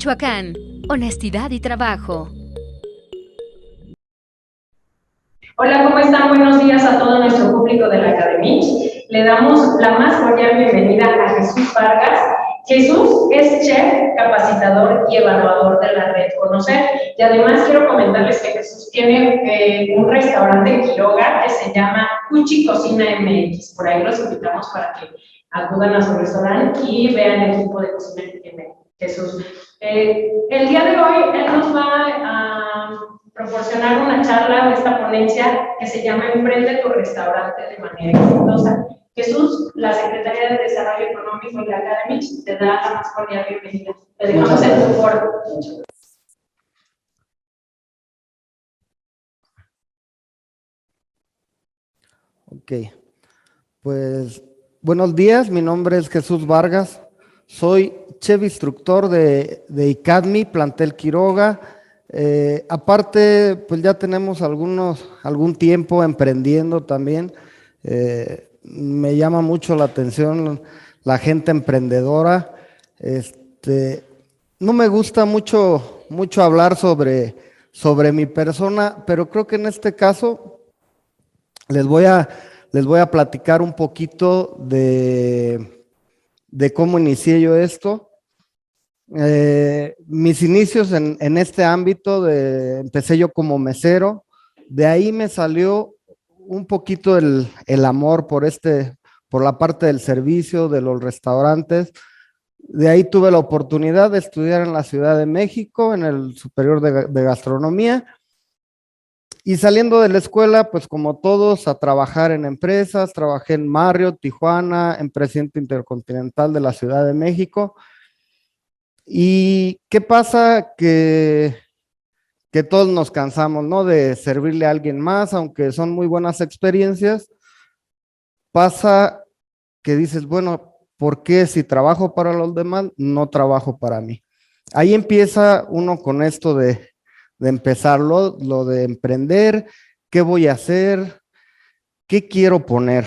Michoacán, honestidad y trabajo. Hola, ¿cómo están? Buenos días a todo nuestro público de la Academia. Le damos la más cordial bienvenida a Jesús Vargas. Jesús es chef, capacitador y evaluador de la red Conocer. Y además quiero comentarles que Jesús tiene un restaurante en Quiroga que se llama Cuchi Cocina MX. Por ahí los invitamos para que acudan a su restaurante y vean el tipo de cocina que tiene Jesús. El día de hoy él nos va a proporcionar una charla de esta ponencia que se llama Emprende tu restaurante de manera exitosa. Jesús, la Secretaría de Desarrollo Económico y la Academia, te da la más cordial bienvenida. Te dejamos en tu foro. Ok, pues buenos días, mi nombre es Jesús Vargas, soy chef instructor de ICADMI, Plantel Quiroga. Aparte, pues ya tenemos algún tiempo emprendiendo también. Me llama mucho la atención la gente emprendedora. No me gusta mucho hablar sobre mi persona, pero creo que en este caso les voy a platicar un poquito de cómo inicié yo esto. Mis inicios en este ámbito, empecé yo como mesero, de ahí me salió un poquito el amor por la parte del servicio, de los restaurantes. De ahí tuve la oportunidad de estudiar en la Ciudad de México, en el Superior de Gastronomía. Y saliendo de la escuela, pues como todos, a trabajar en empresas. Trabajé en Marriott, Tijuana, en Presidente Intercontinental de la Ciudad de México. ¿Y qué pasa? Que todos nos cansamos, ¿no? De servirle a alguien más, aunque son muy buenas experiencias. Pasa que dices, bueno, ¿por qué si trabajo para los demás, no trabajo para mí? Ahí empieza uno con esto de empezarlo, lo de emprender, qué voy a hacer, qué quiero poner.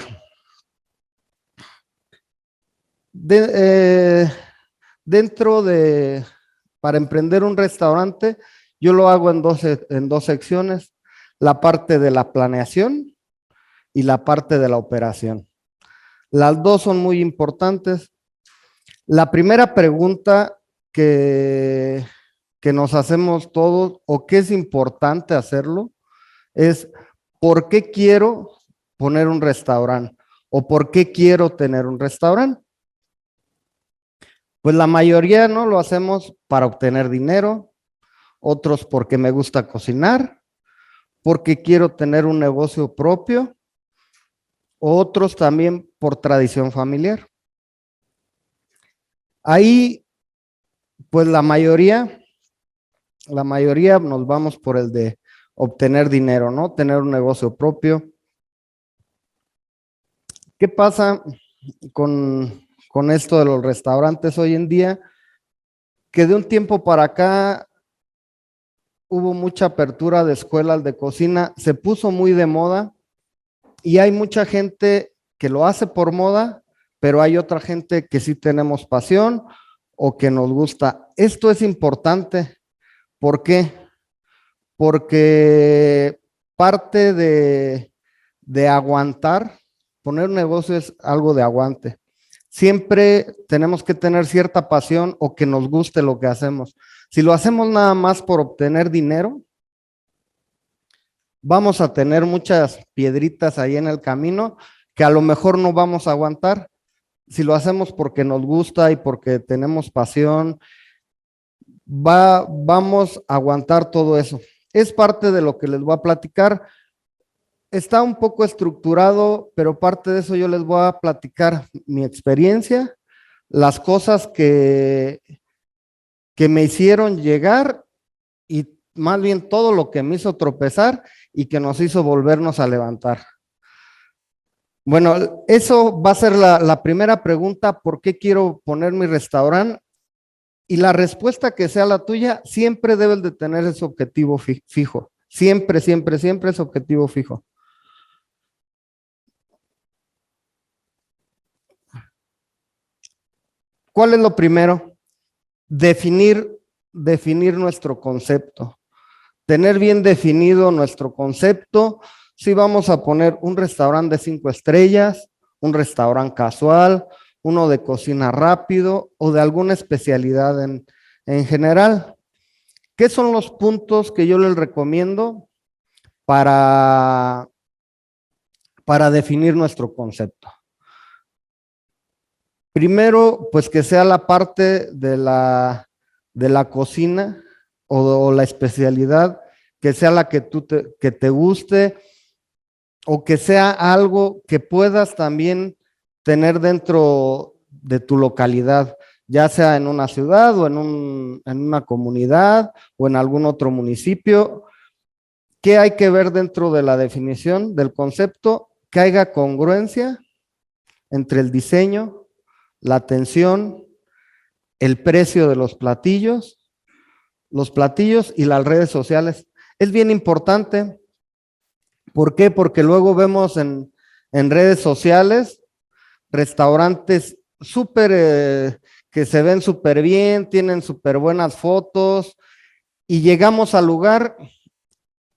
Dentro para emprender un restaurante, yo lo hago en dos secciones, la parte de la planeación y la parte de la operación. Las dos son muy importantes. La primera pregunta que nos hacemos todos, o que es importante hacerlo, es ¿por qué quiero poner un restaurante? ¿O por qué quiero tener un restaurante? Pues la mayoría, ¿no? Lo hacemos para obtener dinero, otros porque me gusta cocinar, porque quiero tener un negocio propio, otros también por tradición familiar. Ahí, pues la mayoría nos vamos por el de obtener dinero, ¿no? Tener un negocio propio. ¿Qué pasa con esto de los restaurantes hoy en día? Que de un tiempo para acá hubo mucha apertura de escuelas de cocina, se puso muy de moda y hay mucha gente que lo hace por moda, pero hay otra gente que sí tenemos pasión o que nos gusta. Esto es importante. ¿Por qué? Porque parte de aguantar, poner un negocio es algo de aguante. Siempre tenemos que tener cierta pasión o que nos guste lo que hacemos. Si lo hacemos nada más por obtener dinero, vamos a tener muchas piedritas ahí en el camino que a lo mejor no vamos a aguantar. Si lo hacemos porque nos gusta y porque tenemos pasión, vamos a aguantar todo eso. Es parte de lo que les voy a platicar. Está un poco estructurado, pero parte de eso yo les voy a platicar mi experiencia, las cosas que me hicieron llegar y más bien todo lo que me hizo tropezar y que nos hizo volvernos a levantar. Bueno, eso va a ser la primera pregunta, ¿por qué quiero poner mi restaurante? Y la respuesta que sea la tuya, siempre debes de tener ese objetivo fijo. Siempre, siempre, siempre ese objetivo fijo. ¿Cuál es lo primero? Definir definir nuestro concepto, tener bien definido nuestro concepto, si vamos a poner un restaurante de 5 estrellas, un restaurante casual, uno de cocina rápido o de alguna especialidad en general. ¿Qué son los puntos que yo les recomiendo para definir nuestro concepto? Primero, pues que sea la parte de la cocina o la especialidad, que sea la que que te guste, o que sea algo que puedas también tener dentro de tu localidad, ya sea en una ciudad o en una comunidad o en algún otro municipio. ¿Qué hay que ver dentro de la definición del concepto? Que haya congruencia entre el diseño, la atención, el precio de los platillos y las redes sociales. Es bien importante. ¿Por qué? Porque luego vemos en redes sociales restaurantes súper que se ven súper bien, tienen súper buenas fotos, y llegamos al lugar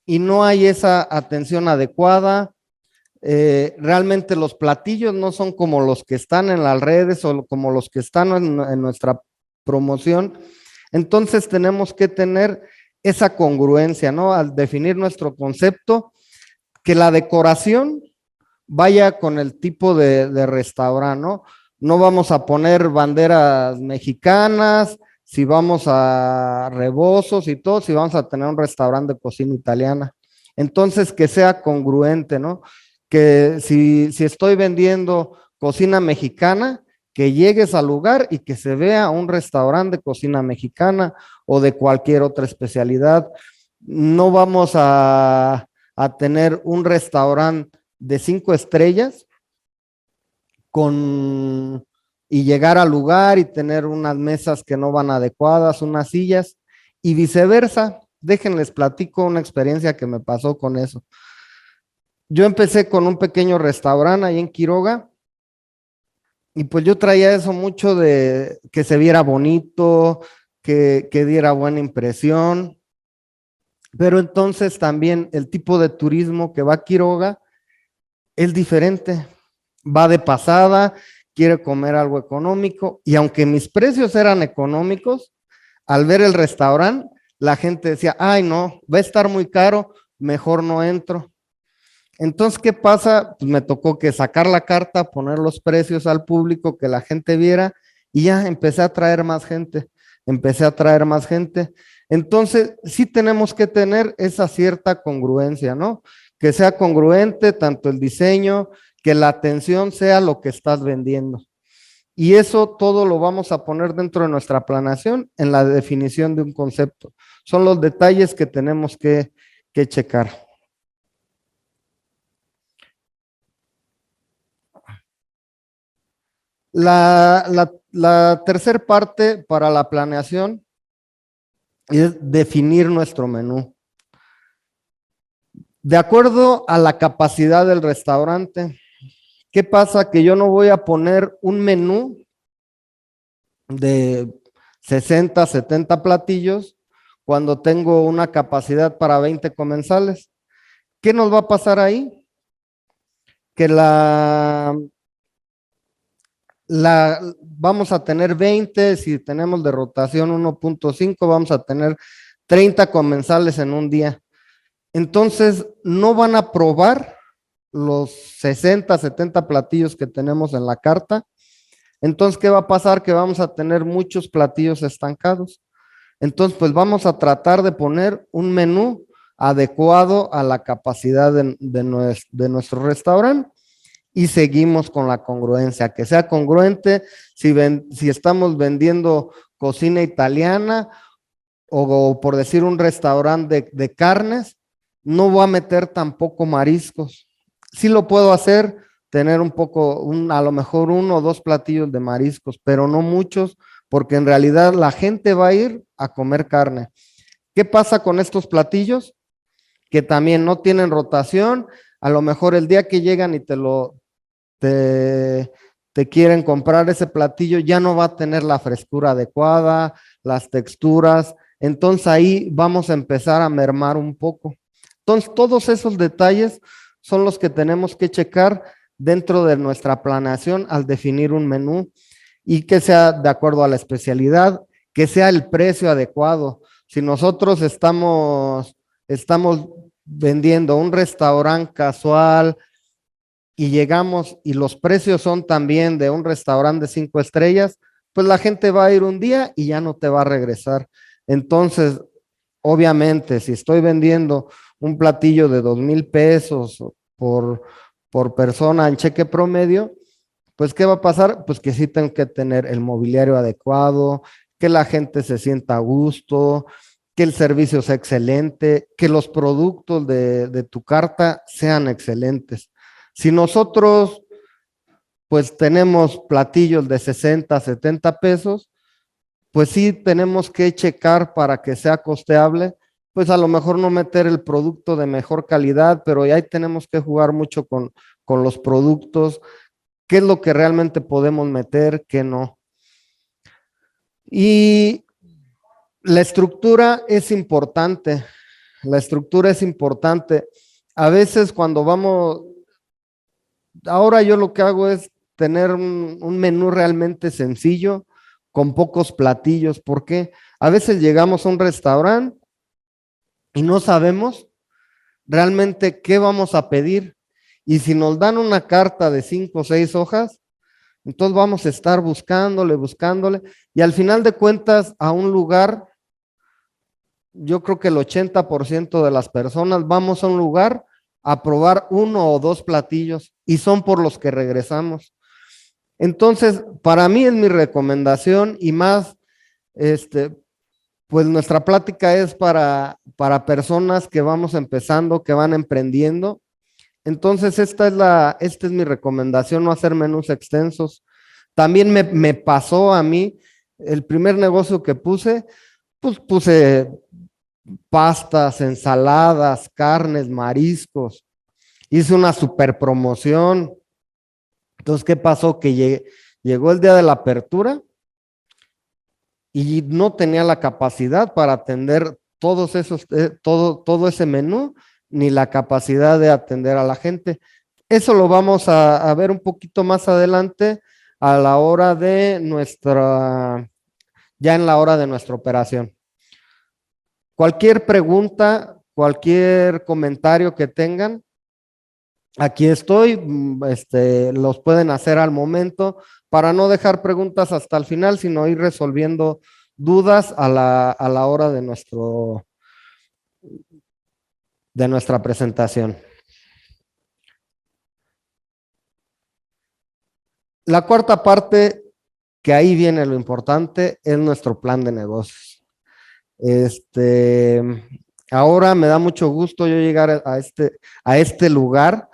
y no hay esa atención adecuada. Realmente los platillos no son como los que están en las redes o como los que están en nuestra promoción. Entonces tenemos que tener esa congruencia, ¿no? Al definir nuestro concepto, que la decoración vaya con el tipo de restaurante, ¿no? No vamos a poner banderas mexicanas, si vamos a rebozos y todo, si vamos a tener un restaurante de cocina italiana. Entonces, que sea congruente, ¿no? Que si estoy vendiendo cocina mexicana, que llegues al lugar y que se vea un restaurante de cocina mexicana o de cualquier otra especialidad. No vamos a tener un restaurante de 5 estrellas y llegar al lugar y tener unas mesas que no van adecuadas, unas sillas, y viceversa. Déjenles platico una experiencia que me pasó con eso. Yo empecé con un pequeño restaurante ahí en Quiroga, y pues yo traía eso mucho de que se viera bonito, que diera buena impresión, pero entonces también el tipo de turismo que va a Quiroga es diferente. Va de pasada, quiere comer algo económico, y aunque mis precios eran económicos, al ver el restaurante, la gente decía, ay no, va a estar muy caro, mejor no entro. Entonces, ¿qué pasa? Pues me tocó que sacar la carta, poner los precios al público, que la gente viera, y ya empecé a traer más gente, Entonces, sí tenemos que tener esa cierta congruencia, ¿no? Que sea congruente tanto el diseño, que la atención sea lo que estás vendiendo. Y eso todo lo vamos a poner dentro de nuestra planeación en la definición de un concepto. Son los detalles que tenemos que checar. La tercera parte para la planeación es definir nuestro menú. De acuerdo a la capacidad del restaurante, ¿qué pasa? Que yo no voy a poner un menú de 60, 70 platillos cuando tengo una capacidad para 20 comensales. ¿Qué nos va a pasar ahí? Que vamos a tener 20, si tenemos de rotación 1.5, vamos a tener 30 comensales en un día. Entonces, no van a probar los 60, 70 platillos que tenemos en la carta. Entonces, ¿qué va a pasar? Que vamos a tener muchos platillos estancados. Entonces, pues vamos a tratar de poner un menú adecuado a la capacidad de nuestro restaurante, y seguimos con la congruencia, que sea congruente. Si estamos vendiendo cocina italiana o por decir un restaurante de carnes, no voy a meter tampoco mariscos. Sí lo puedo hacer, tener a lo mejor 1 o 2 platillos de mariscos, pero no muchos, porque en realidad la gente va a ir a comer carne. ¿Qué pasa con estos platillos? Que también no tienen rotación. A lo mejor el día que llegan y te quieren comprar ese platillo, ya no va a tener la frescura adecuada, las texturas. Entonces ahí vamos a empezar a mermar un poco. Entonces todos esos detalles son los que tenemos que checar dentro de nuestra planeación al definir un menú y que sea de acuerdo a la especialidad, que sea el precio adecuado. Si nosotros estamos vendiendo un restaurante casual y llegamos y los precios son también de un restaurante de 5 estrellas, pues la gente va a ir un día y ya no te va a regresar. Entonces, obviamente, si estoy vendiendo un platillo de 2,000 pesos por persona en cheque promedio, pues ¿qué va a pasar? Pues que sí tengo que tener el mobiliario adecuado, que la gente se sienta a gusto, que el servicio sea excelente, que los productos de tu carta sean excelentes. Si nosotros pues tenemos platillos de 60, 70 pesos, pues sí tenemos que checar para que sea costeable, pues a lo mejor no meter el producto de mejor calidad, pero ahí tenemos que jugar mucho con los productos, qué es lo que realmente podemos meter, qué no. Y la estructura es importante, la estructura es importante. A veces cuando vamos, ahora yo lo que hago es tener un menú realmente sencillo, con pocos platillos, porque a veces llegamos a un restaurante y no sabemos realmente qué vamos a pedir. Y si nos dan una carta de 5 o 6 hojas, entonces vamos a estar buscándole, y al final de cuentas a un lugar, yo creo que el 80% de las personas vamos a un lugar a probar 1 o 2 platillos y son por los que regresamos. Entonces, para mí es mi recomendación y más, pues nuestra plática es para personas que vamos empezando, que van emprendiendo. Entonces, esta es mi recomendación, no hacer menús extensos. También me pasó a mí, el primer negocio que puse, pues puse pastas, ensaladas, carnes, mariscos. Hice una super promoción. Entonces, ¿qué pasó? Que llegó el día de la apertura y no tenía la capacidad para atender todos esos, todo ese menú, ni la capacidad de atender a la gente. Eso lo vamos a ver un poquito más adelante a la hora de ya en la hora de nuestra operación. Cualquier pregunta, cualquier comentario que tengan, aquí estoy, los pueden hacer al momento para no dejar preguntas hasta el final, sino ir resolviendo dudas a la hora de nuestra presentación. La cuarta parte, que ahí viene lo importante, es nuestro plan de negocios. Ahora me da mucho gusto yo llegar a este lugar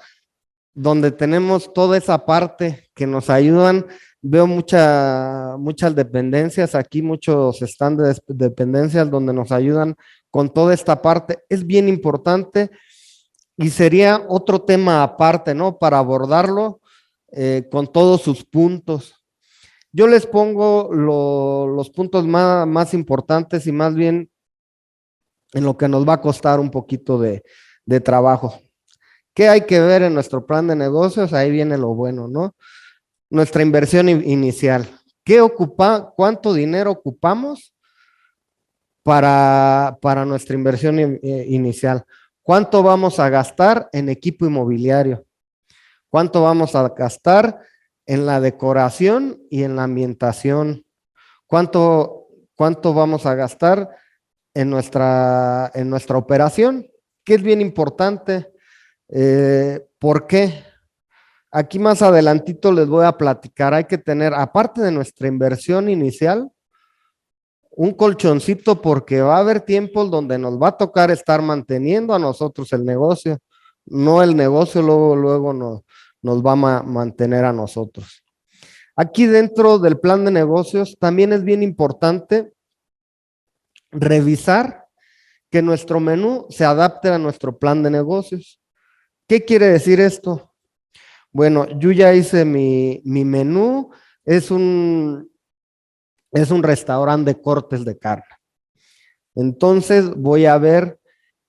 donde tenemos toda esa parte que nos ayudan. Veo muchas dependencias aquí, muchos stands de dependencias donde nos ayudan con toda esta parte. Es bien importante y sería otro tema aparte, ¿no? Para abordarlo con todos sus puntos. Yo les pongo los puntos más importantes y más bien en lo que nos va a costar un poquito de trabajo. ¿Qué hay que ver en nuestro plan de negocios? Ahí viene lo bueno, ¿no? Nuestra inversión inicial. ¿Cuánto dinero ocupamos para nuestra inversión inicial? ¿Cuánto vamos a gastar en equipo inmobiliario? ¿Cuánto vamos a gastar en la decoración y en la ambientación? ¿Cuánto vamos a gastar en nuestra operación? Que es bien importante. ¿Por qué? Aquí más adelantito les voy a platicar. Hay que tener, aparte de nuestra inversión inicial, un colchoncito, porque va a haber tiempos donde nos va a tocar estar manteniendo a nosotros el negocio, no el negocio luego nos va a mantener a nosotros. Aquí dentro del plan de negocios también es bien importante revisar que nuestro menú se adapte a nuestro plan de negocios. ¿Qué quiere decir esto? Bueno, yo ya hice mi menú, es un restaurante de cortes de carne. Entonces voy a ver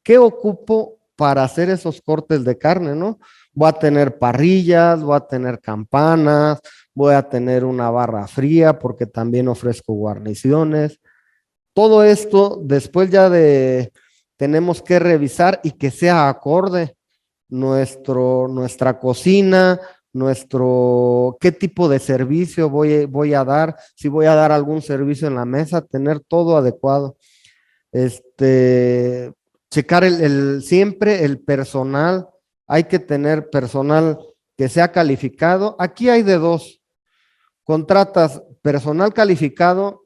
qué ocupo para hacer esos cortes de carne, ¿no? Voy a tener parrillas, voy a tener campanas, voy a tener una barra fría porque también ofrezco guarniciones. Todo esto después ya de tenemos que revisar y que sea acorde nuestra cocina, qué tipo de servicio voy a dar, si voy a dar algún servicio en la mesa, tener todo adecuado. Este, checar siempre el personal, hay que tener personal que sea calificado. Aquí hay de dos, contratas personal calificado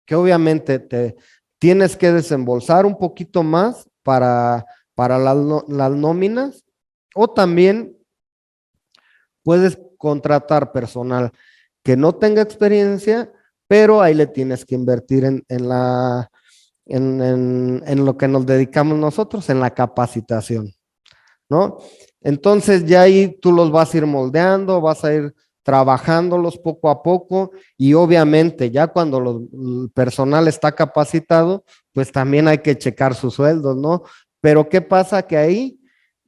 que obviamente te tienes que desembolsar un poquito más para las nóminas, o también puedes contratar personal que no tenga experiencia, pero ahí le tienes que invertir en lo que nos dedicamos nosotros, en la capacitación, ¿no? Entonces ya ahí tú los vas a ir moldeando, vas a ir trabajándolos poco a poco y obviamente ya cuando el personal está capacitado, pues también hay que checar sus sueldos, ¿no? Pero ¿qué pasa? Que ahí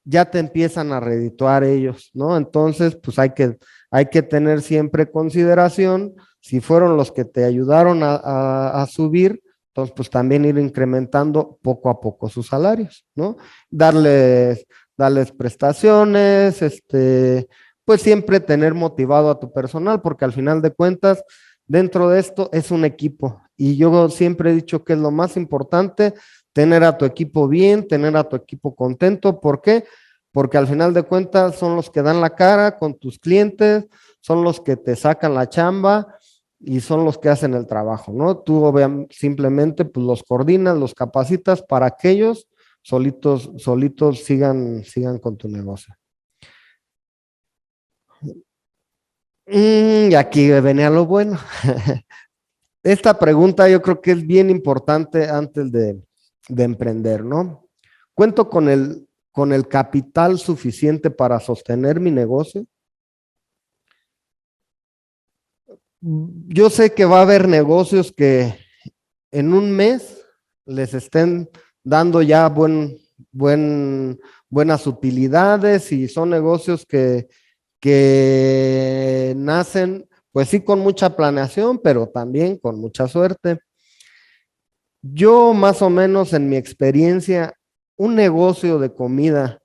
ya te empiezan a redituar ellos, ¿no? Entonces, pues hay que tener siempre consideración, si fueron los que te ayudaron a subir, entonces pues también ir incrementando poco a poco sus salarios, ¿no? Darles prestaciones, pues siempre tener motivado a tu personal, porque al final de cuentas, dentro de esto es un equipo. Y yo siempre he dicho que es lo más importante, tener a tu equipo bien, tener a tu equipo contento. ¿Por qué? Porque al final de cuentas son los que dan la cara con tus clientes, son los que te sacan la chamba y son los que hacen el trabajo, ¿no? Tú simplemente pues los coordinas, los capacitas para que ellos solitos sigan con tu negocio. Y aquí venía lo bueno. Esta pregunta yo creo que es bien importante antes de emprender, ¿no? ¿Cuento con el capital suficiente para sostener mi negocio? Yo sé que va a haber negocios que en un mes les estén dando ya buenas utilidades y son negocios que nacen, pues sí, con mucha planeación, pero también con mucha suerte. Yo más o menos en mi experiencia, un negocio de comida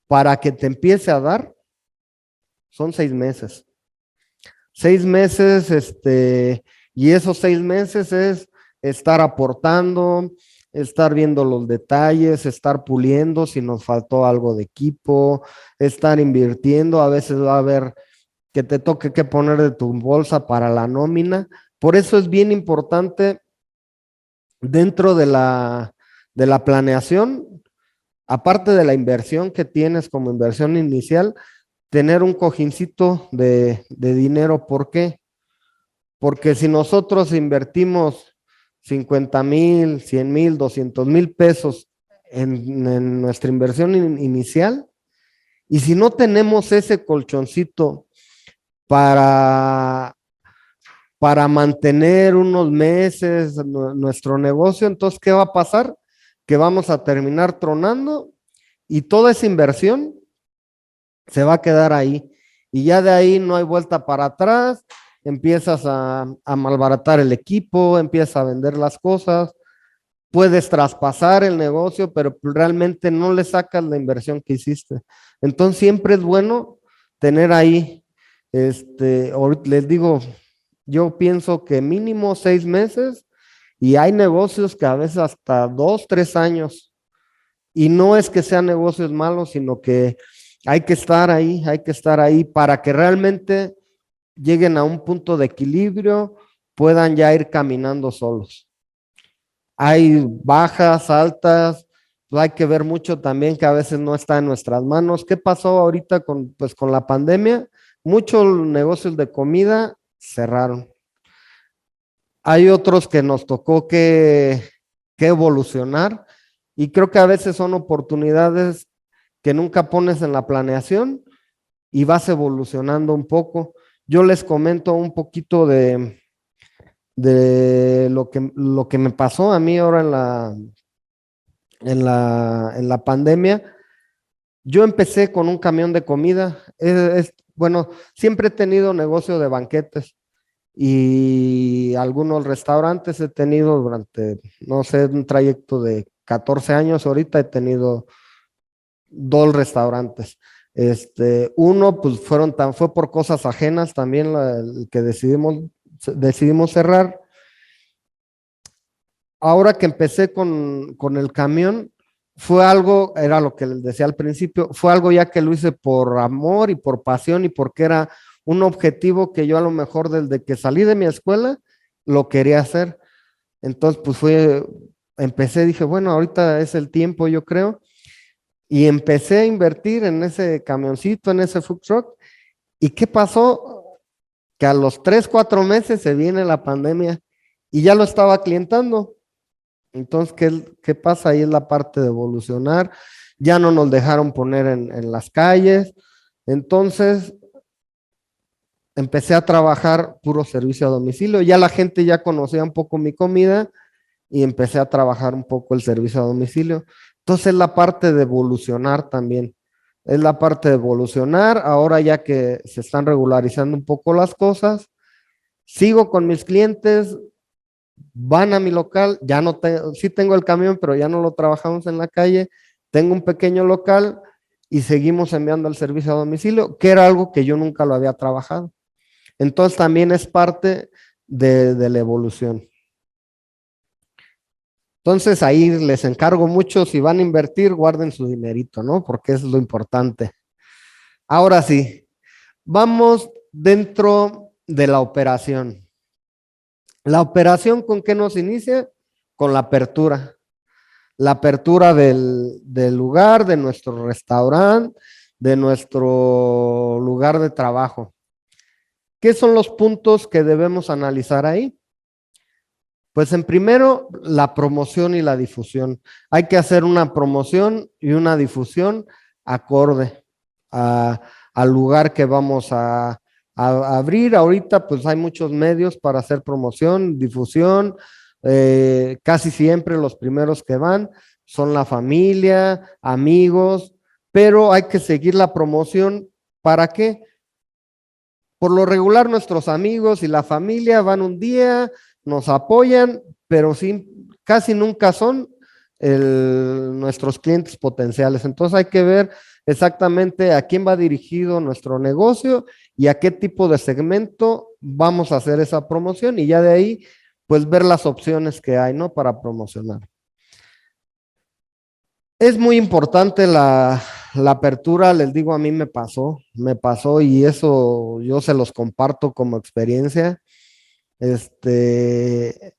para que te empiece a dar son 6 meses. 6 meses, y esos 6 meses es estar aportando, estar viendo los detalles, estar puliendo si nos faltó algo de equipo, estar invirtiendo, a veces va a haber que te toque que poner de tu bolsa para la nómina. Por eso es bien importante dentro de la planeación, aparte de la inversión que tienes como inversión inicial, tener un cojincito de dinero. ¿Por qué? Porque si nosotros invertimos 50,000, 100,000, 200,000 pesos en nuestra inversión inicial, y si no tenemos ese colchoncito para, para mantener unos meses nuestro negocio, entonces, ¿qué va a pasar? Que vamos a terminar tronando y toda esa inversión se va a quedar ahí. Y ya de ahí no hay vuelta para atrás, empiezas a malbaratar el equipo, empiezas a vender las cosas, puedes traspasar el negocio, pero realmente no le sacas la inversión que hiciste. Entonces siempre es bueno tener ahí, les digo, yo pienso que mínimo 6 meses y hay negocios que a veces hasta 2, 3 años. Y no es que sean negocios malos, sino que hay que estar ahí para que realmente lleguen a un punto de equilibrio, puedan ya ir caminando solos. Hay bajas, altas, pues hay que ver mucho también que a veces no está en nuestras manos. ¿Qué pasó ahorita pues con la pandemia? Muchos negocios de comida cerraron. Hay otros que nos tocó que evolucionar y creo que a veces son oportunidades que nunca pones en la planeación y vas evolucionando un poco. Yo les comento un poquito de lo que me pasó a mí ahora en la pandemia. Yo empecé con un camión de comida. Bueno, siempre he tenido negocio de banquetes y algunos restaurantes he tenido durante, no sé, un trayecto de 14 años. Ahorita he tenido 2 restaurantes. Uno, pues fue por cosas ajenas también el que decidimos cerrar. Ahora que empecé con el camión, fue algo, era lo que les decía al principio, fue algo ya que lo hice por amor y por pasión y porque era un objetivo que yo a lo mejor desde que salí de mi escuela lo quería hacer. Entonces, pues empecé, dije, bueno, ahorita es el tiempo, yo creo, y empecé a invertir en ese camioncito, en ese food truck. ¿Y qué pasó? Que a los 3, 4 meses se viene la pandemia y ya lo estaba clientando. Entonces, ¿qué pasa? Ahí es la parte de evolucionar. Ya no nos dejaron poner en las calles. Entonces, empecé a trabajar puro servicio a domicilio. Ya la gente ya conocía un poco mi comida y empecé a trabajar un poco el servicio a domicilio. Entonces, es la parte de evolucionar también. Es la parte de evolucionar. Ahora ya que se están regularizando un poco las cosas, sigo con mis clientes, van a mi local, ya no tengo, sí tengo el camión, pero ya no lo trabajamos en la calle, tengo un pequeño local y seguimos enviando el servicio a domicilio, que era algo que yo nunca lo había trabajado. Entonces también es parte de la evolución. Entonces ahí les encargo mucho, si van a invertir, guarden su dinerito, ¿no? Porque es lo importante. Ahora sí, vamos dentro de la operación. La operación, ¿con qué nos inicia? Con la apertura. La apertura del lugar, de nuestro restaurante, de nuestro lugar de trabajo. ¿Qué son los puntos que debemos analizar ahí? Pues en primero, la promoción y la difusión. Hay que hacer una promoción y una difusión acorde al lugar que vamos a abrir. Ahorita pues hay muchos medios para hacer promoción, difusión. Casi siempre los primeros que van son la familia, amigos, pero hay que seguir la promoción. ¿Para qué? Por lo regular nuestros amigos y la familia van un día, nos apoyan, pero sí, casi nunca son nuestros clientes potenciales. Entonces hay que ver exactamente a quién va dirigido nuestro negocio y a qué tipo de segmento vamos a hacer esa promoción y ya de ahí, pues ver las opciones que hay, ¿no? Para promocionar. Es muy importante la apertura, les digo, a mí me pasó y eso yo se los comparto como experiencia. Empecé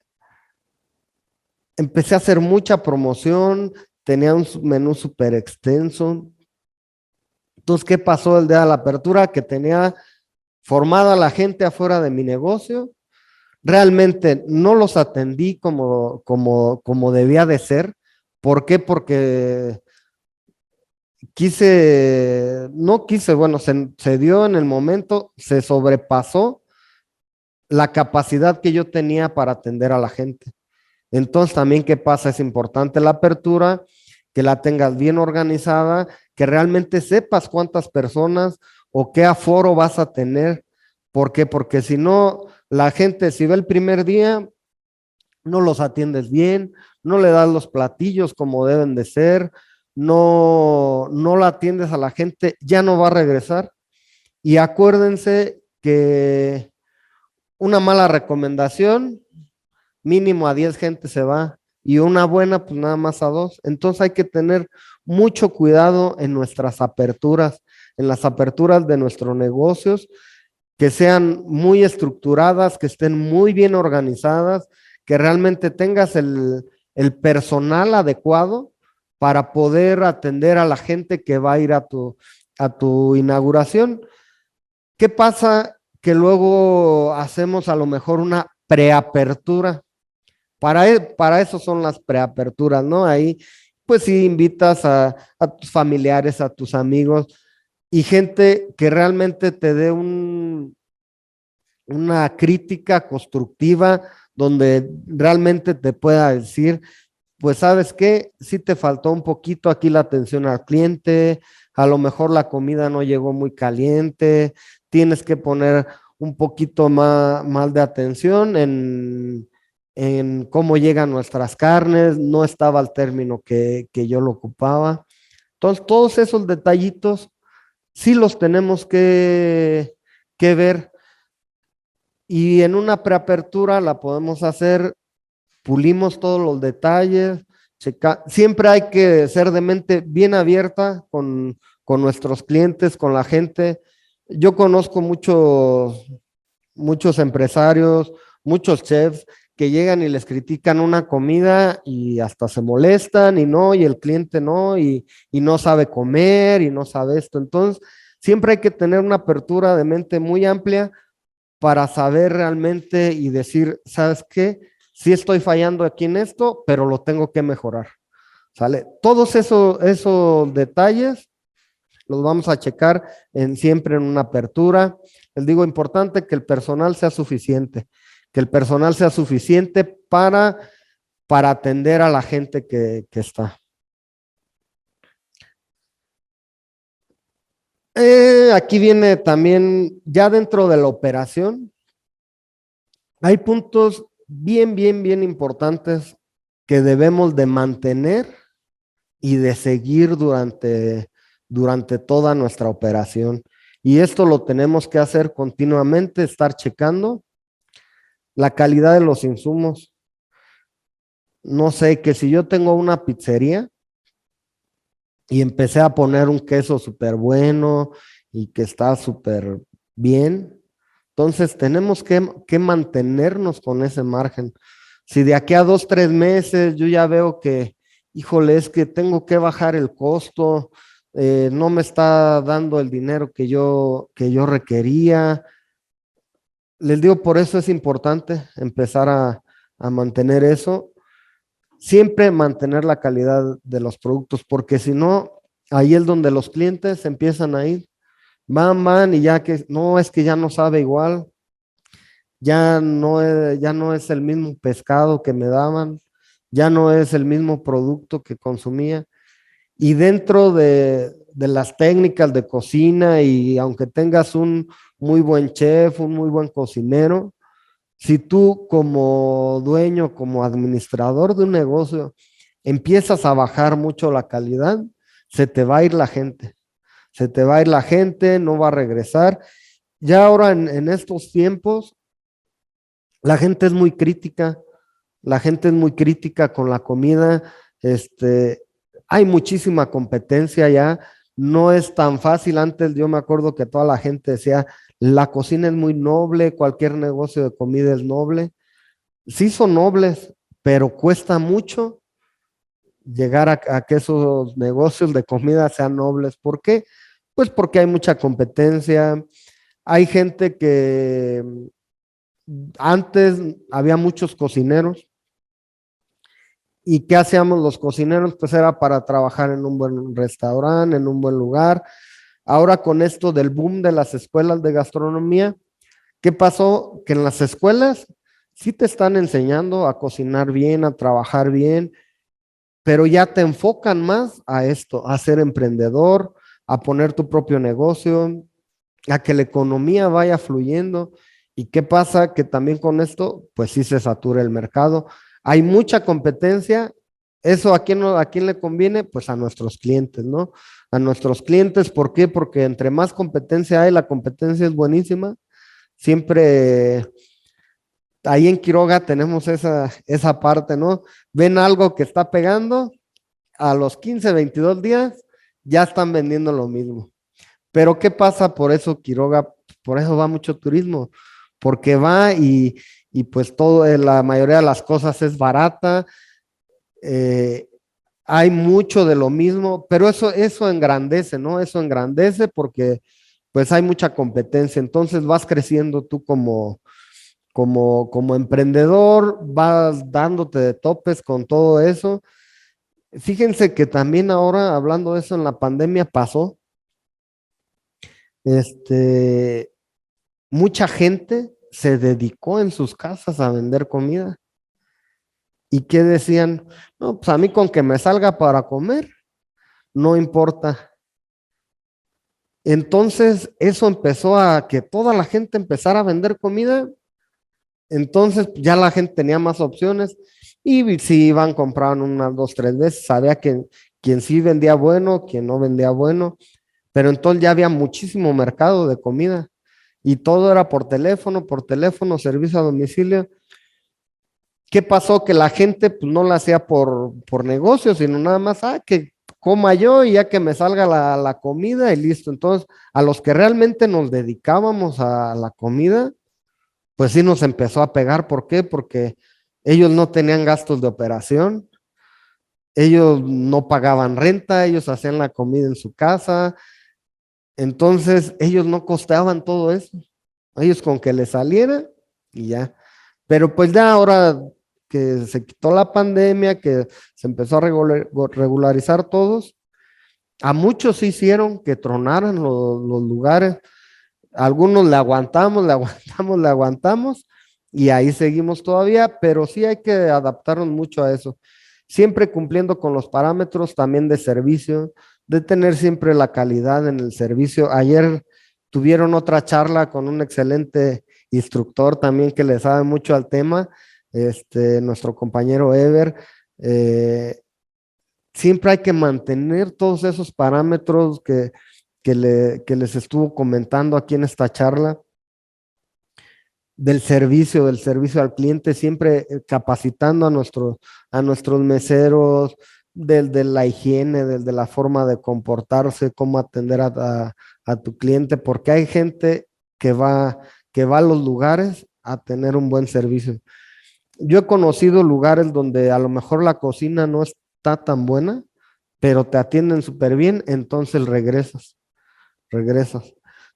a hacer mucha promoción, tenía un menú súper extenso. Entonces, ¿qué pasó el día de la apertura? Que tenía formada la gente afuera de mi negocio. Realmente no los atendí como debía de ser. ¿Por qué? Porque no quise, bueno, se dio en el momento, se sobrepasó la capacidad que yo tenía para atender a la gente. Entonces, también, ¿qué pasa? Es importante la apertura, que la tengas bien organizada, que realmente sepas cuántas personas o qué aforo vas a tener. ¿Por qué? Porque si no, la gente, si ve el primer día, no los atiendes bien, no le das los platillos como deben de ser, no la atiendes a la gente, ya no va a regresar. Y acuérdense que una mala recomendación, mínimo a 10 gente se va y una buena, pues nada más a 2. Entonces hay que tener mucho cuidado en nuestras aperturas, en las aperturas de nuestros negocios, que sean muy estructuradas, que estén muy bien organizadas, que realmente tengas el personal adecuado para poder atender a la gente que va a ir a tu inauguración. ¿Qué pasa? Que luego hacemos a lo mejor una preapertura. Para eso son las preaperturas, ¿no? Ahí, pues sí, invitas a tus familiares, a tus amigos y gente que realmente te dé una crítica constructiva donde realmente te pueda decir, pues sabes qué, sí te faltó un poquito aquí la atención al cliente, a lo mejor la comida no llegó muy caliente, tienes que poner un poquito más de atención en cómo llegan nuestras carnes, no estaba al término que yo lo ocupaba. Entonces, todos esos detallitos sí los tenemos que ver y en una preapertura la podemos hacer, pulimos todos los detalles, siempre hay que ser de mente bien abierta con nuestros clientes, con la gente. Yo conozco muchos empresarios, muchos chefs que llegan y les critican una comida y hasta se molestan y el cliente no, y no sabe comer y no sabe esto. Entonces, siempre hay que tener una apertura de mente muy amplia para saber realmente y decir, ¿sabes qué? Sí estoy fallando aquí en esto, pero lo tengo que mejorar. ¿Sale? Todos esos detalles los vamos a checar siempre en una apertura. Les digo, importante que el personal sea suficiente, que el personal sea suficiente para atender a la gente que está. Aquí viene también, ya dentro de la operación, hay puntos bien importantes que debemos de mantener y de seguir durante toda nuestra operación. Y esto lo tenemos que hacer continuamente, estar checando la calidad de los insumos. No sé, que si yo tengo una pizzería y empecé a poner un queso súper bueno y que está súper bien, entonces tenemos que mantenernos con ese margen. Si de aquí a 2, 3 meses yo ya veo que, híjole, es que tengo que bajar el costo, no me está dando el dinero que yo requería. Les digo, por eso es importante empezar a mantener eso. Siempre mantener la calidad de los productos, porque si no, ahí es donde los clientes empiezan a ir, van y ya que no, es que ya no sabe igual, ya no es el mismo pescado que me daban, ya no es el mismo producto que consumía. Y dentro de las técnicas de cocina, y aunque tengas un muy buen chef, un muy buen cocinero, si tú como dueño, como administrador de un negocio, empiezas a bajar mucho la calidad, se te va a ir la gente. Se te va a ir la gente, no va a regresar. Ya ahora en estos tiempos, la gente es muy crítica, la gente es muy crítica con la comida, hay muchísima competencia ya, no es tan fácil. Antes yo me acuerdo que toda la gente decía, la cocina es muy noble, cualquier negocio de comida es noble. Sí son nobles, pero cuesta mucho llegar a que esos negocios de comida sean nobles. ¿Por qué? Pues porque hay mucha competencia, hay gente que antes había muchos cocineros. ¿Y qué hacíamos los cocineros? Pues era para trabajar en un buen restaurante, en un buen lugar. Ahora con esto del boom de las escuelas de gastronomía, ¿qué pasó? Que en las escuelas sí te están enseñando a cocinar bien, a trabajar bien, pero ya te enfocan más a esto, a ser emprendedor, a poner tu propio negocio, a que la economía vaya fluyendo. ¿Y qué pasa? Que también con esto, pues sí se satura el mercado. Hay mucha competencia. ¿Eso a quién le conviene? Pues a nuestros clientes, ¿no? A nuestros clientes, ¿por qué? Porque entre más competencia hay, la competencia es buenísima. Siempre ahí en Quiroga tenemos esa parte, ¿no? Ven algo que está pegando, a los 15, 22 días ya están vendiendo lo mismo. Pero ¿qué pasa? Por eso Quiroga, por eso va mucho turismo, porque va y pues la mayoría de las cosas es barata, hay mucho de lo mismo, pero eso engrandece, ¿no? Eso engrandece porque pues hay mucha competencia, entonces vas creciendo tú como emprendedor, vas dándote de topes con todo eso. Fíjense que también ahora, hablando de eso, en la pandemia pasó, este, mucha gente se dedicó en sus casas a vender comida. ¿Y qué decían? No, pues a mí con que me salga para comer, no importa. Entonces, eso empezó a que toda la gente empezara a vender comida. Entonces, ya la gente tenía más opciones y si iban, compraban unas 2, 3 veces, sabía que quien sí vendía bueno, quien no vendía bueno, pero entonces ya había muchísimo mercado de comida y todo era por teléfono, servicio a domicilio. ¿Qué pasó? Que la gente pues, no la hacía por negocio, sino nada más, que coma yo y ya que me salga la comida y listo. Entonces, a los que realmente nos dedicábamos a la comida, pues sí nos empezó a pegar. ¿Por qué? Porque ellos no tenían gastos de operación, ellos no pagaban renta, ellos hacían la comida en su casa, entonces ellos no costeaban todo eso. Ellos con que les saliera y ya. Pero pues ya ahora que se quitó la pandemia, que se empezó a regularizar todos, a muchos sí hicieron que tronaran los lugares. Algunos le aguantamos, le aguantamos, le aguantamos y ahí seguimos todavía, pero sí hay que adaptarnos mucho a eso. Siempre cumpliendo con los parámetros también de servicio, de tener siempre la calidad en el servicio. Ayer tuvieron otra charla con un excelente instructor también que le sabe mucho al tema, nuestro compañero Ever. eh, Siempre hay que mantener todos esos parámetros que les estuvo comentando aquí en esta charla del servicio al cliente, siempre capacitando a nuestros meseros, de la higiene, de la forma de comportarse, cómo atender a tu cliente, porque hay gente que va a los lugares a tener un buen servicio. Yo he conocido lugares donde a lo mejor la cocina no está tan buena, pero te atienden súper bien, entonces regresas.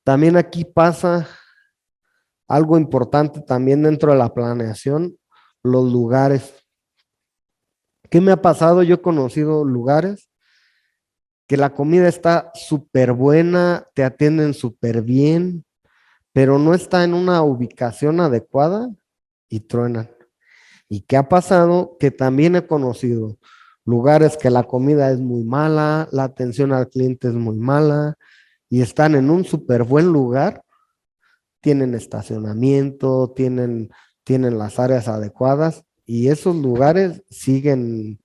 También aquí pasa algo importante también dentro de la planeación, los lugares. ¿Qué me ha pasado? Yo he conocido lugares que la comida está súper buena, te atienden súper bien, pero no está en una ubicación adecuada y truenan. ¿Y qué ha pasado? Que también he conocido lugares que la comida es muy mala, la atención al cliente es muy mala y están en un súper buen lugar, tienen estacionamiento, tienen las áreas adecuadas y esos lugares siguen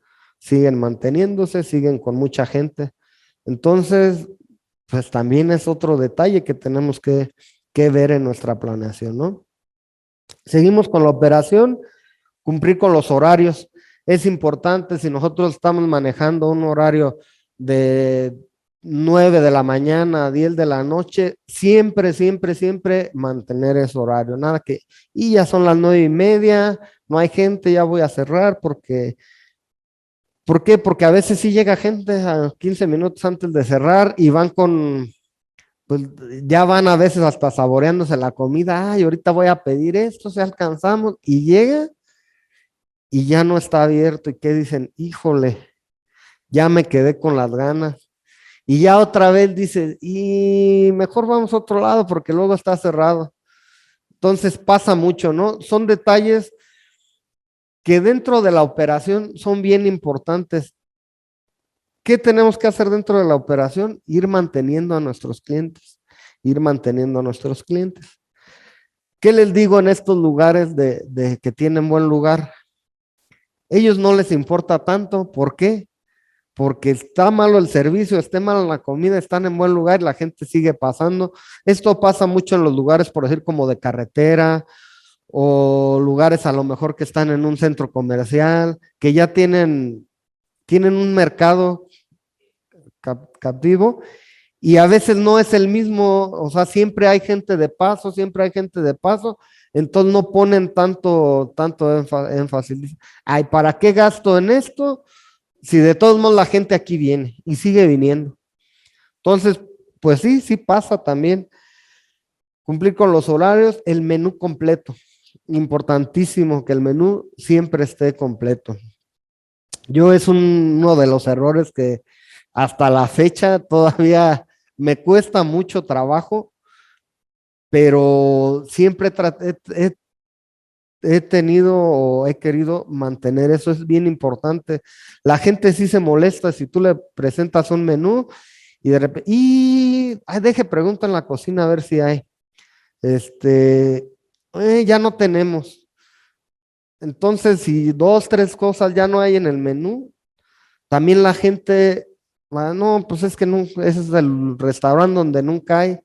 manteniéndose, siguen con mucha gente. Entonces, pues también es otro detalle que tenemos que ver en nuestra planeación, ¿no? Seguimos con la operación, cumplir con los horarios. Es importante si nosotros estamos manejando un horario de 9 de la mañana a 10 de la noche, siempre, siempre, siempre mantener ese horario. Nada que, y ya son las 9:30, no hay gente, ya voy a cerrar ¿por qué? Porque a veces sí llega gente a 15 minutos antes de cerrar y van pues ya van a veces hasta saboreándose la comida. Ay, ahorita voy a pedir esto, si alcanzamos, y llega y ya no está abierto. ¿Y qué dicen? Híjole, ya me quedé con las ganas. Y ya otra vez dice, y mejor vamos a otro lado porque luego está cerrado. Entonces pasa mucho, ¿no? Son detalles que dentro de la operación son bien importantes. ¿Qué tenemos que hacer dentro de la operación? Ir manteniendo a nuestros clientes, ir manteniendo a nuestros clientes. ¿Qué les digo en estos lugares de que tienen buen lugar? Ellos no les importa tanto. ¿Por qué? Porque está malo el servicio, esté mala la comida, están en buen lugar y la gente sigue pasando. Esto pasa mucho en los lugares, por decir, como de carretera o lugares a lo mejor que están en un centro comercial, que ya tienen un mercado captivo y a veces no es el mismo, o sea, siempre hay gente de paso, siempre hay gente de paso, entonces no ponen tanto énfasis. Ay, ¿para qué gasto en esto? Si de todos modos la gente aquí viene y sigue viniendo. Entonces, pues sí, sí pasa también. Cumplir con los horarios, el menú completo. Importantísimo que el menú siempre esté completo. Yo es uno de los errores que hasta la fecha todavía me cuesta mucho trabajo pero siempre he tenido o he querido mantener eso, es bien importante. La gente sí se molesta si tú le presentas un menú y de repente, deje pregunta en la cocina a ver si hay. Este, ya no tenemos. Entonces, si dos, tres cosas ya no hay en el menú, también la gente, no, pues es que no, ese es el restaurante donde nunca hay,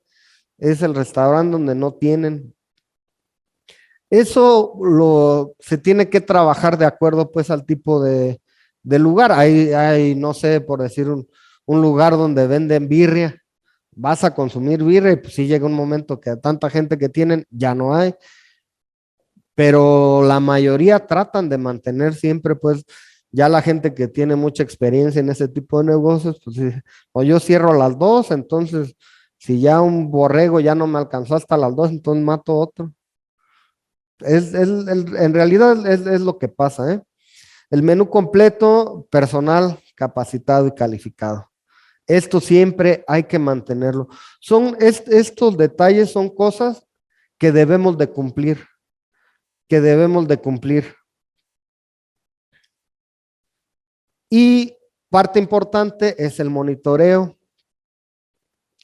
es el restaurante donde no tienen. Eso se tiene que trabajar de acuerdo pues al tipo de lugar. No sé, por decir un lugar donde venden birria, vas a consumir birria y pues sí llega un momento que a tanta gente que tienen ya no hay, pero la mayoría tratan de mantener siempre pues ya la gente que tiene mucha experiencia en ese tipo de negocios, pues sí, o yo cierro a las 2, entonces si ya un borrego ya no me alcanzó hasta las 2, entonces mato otro. En realidad es lo que pasa, ¿eh? El menú completo, personal, capacitado y calificado. Esto siempre hay que mantenerlo. Estos detalles son cosas que debemos de cumplir, que debemos de cumplir. Y parte importante es el monitoreo.